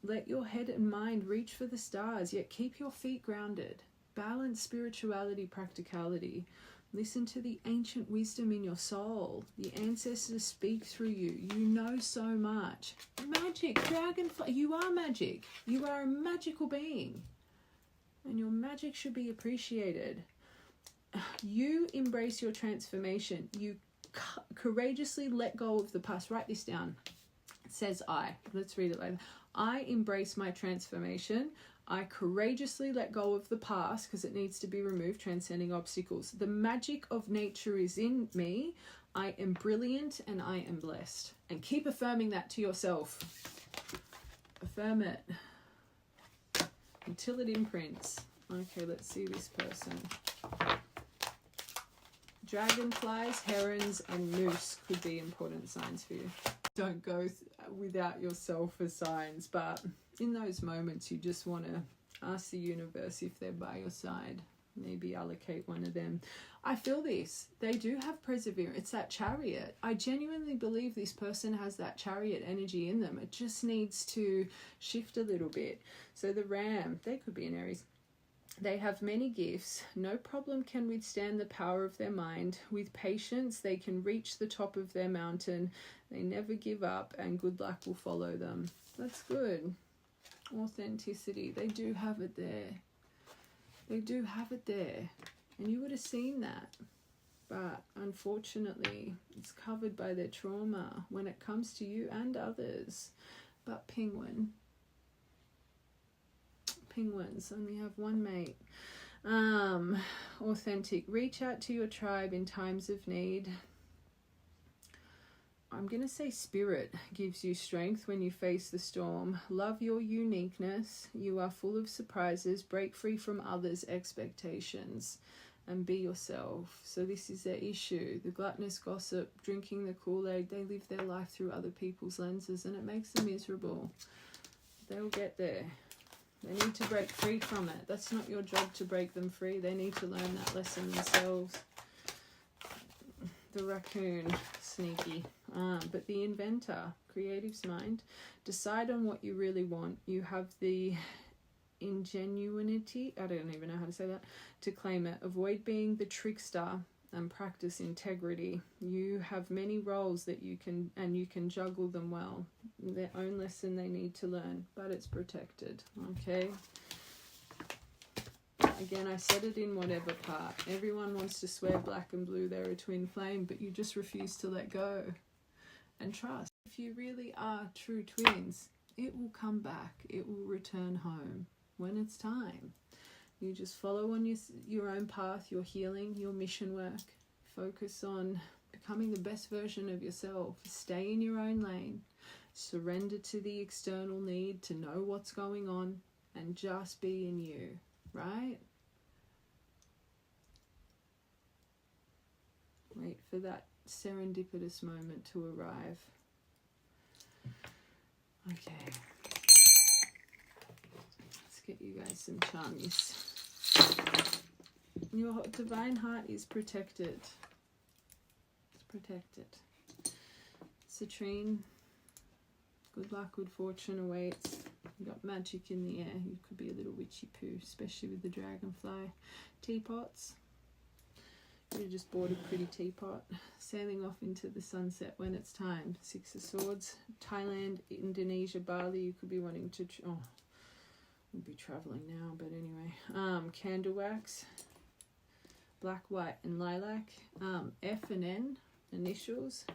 Let your head and mind reach for the stars, yet keep your feet grounded. Balance spirituality, practicality. Listen to the ancient wisdom in your soul. The ancestors speak through you. You know so much. Magic, dragonfly, you are magic. You are a magical being. And your magic should be appreciated. You embrace your transformation. You courageously let go of the past. Write this down. It says I. Let's read it later. I embrace my transformation. I courageously let go of the past because it needs to be removed, transcending obstacles. The magic of nature is in me. I am brilliant and I am blessed. And keep affirming that to yourself. Affirm it until it imprints. Okay, let's see this person. Dragonflies, herons, and moose could be important signs for you. Don't go without yourself for signs, but in those moments you just want to ask the universe if they're by your side. Maybe allocate one of them. I feel this. They do have perseverance. It's that chariot. I genuinely believe this person has that chariot energy in them. It just needs to shift a little bit. So the ram, they could be an Aries. They have many gifts. No problem can withstand the power of their mind. With patience, they can reach the top of their mountain. They never give up, and good luck will follow them. That's good. Authenticity. They do have it there. They do have it there. And you would have seen that. But unfortunately, it's covered by their trauma when it comes to you and others. But penguins only have one mate. Authentic. Reach out to your tribe in times of need. I'm going to say spirit gives you strength when you face the storm. Love your uniqueness. You are full of surprises. Break free from others' expectations and be yourself. So this is their issue. The gluttonous gossip, drinking the Kool-Aid. They live their life through other people's lenses and it makes them miserable. They'll get there. They need to break free from it. That's not your job to break them free. They need to learn that lesson themselves. The raccoon, sneaky. But the inventor, creative's mind. Decide on what you really want. You have the ingenuity, I don't even know how to say that, to claim it. Avoid being the trickster and practice integrity. You have many roles that you can juggle them well. Their own lesson they need to learn, but it's protected. Okay. Again, I said it in whatever part. Everyone wants to swear black and blue they're a twin flame, but you just refuse to let go and trust. If you really are true twins, it will come back. It will return home when it's time. You just follow on your own path, your healing, your mission work. Focus on becoming the best version of yourself. Stay in your own lane. Surrender to the external need to know what's going on and just be in you, right? Wait for that serendipitous moment to arrive. Okay. Let's get you guys some charmies. Your divine heart is protected. It's protected. Citrine, good luck, good fortune awaits. You got magic in the air. You could be a little witchy poo, especially with the dragonfly. Teapots. You just bought a pretty teapot. Sailing off into the sunset when it's time. Six of Swords. Thailand, Indonesia, Bali. You could be wanting to... we'll be traveling now, but anyway. Candle wax. black, white and lilac. F and N, initials.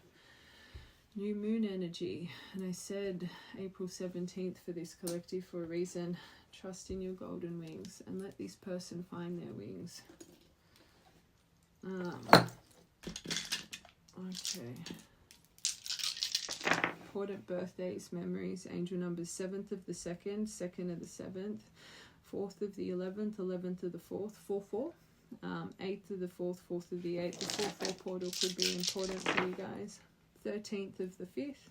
New moon energy. And I said April 17th for this collective for a reason. Trust in your golden wings and let this person find their wings. Okay. Important birthdays, memories, angel numbers 7th of the 2nd, 2nd of the 7th, 4th of the 11th, 11th of the 4th, 4-4, 8th of the 4th, 4th of the 8th. The 4-4 portal could be important for you guys. 13th of the 5th,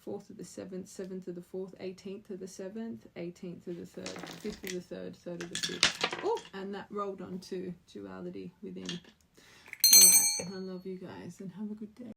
4th of the 7th, 7th of the 4th, 18th of the 7th, 18th of the 3rd, 5th of the 3rd, 3rd of the 5th. Oh, and that rolled on to duality within. Alright, I love you guys and have a good day.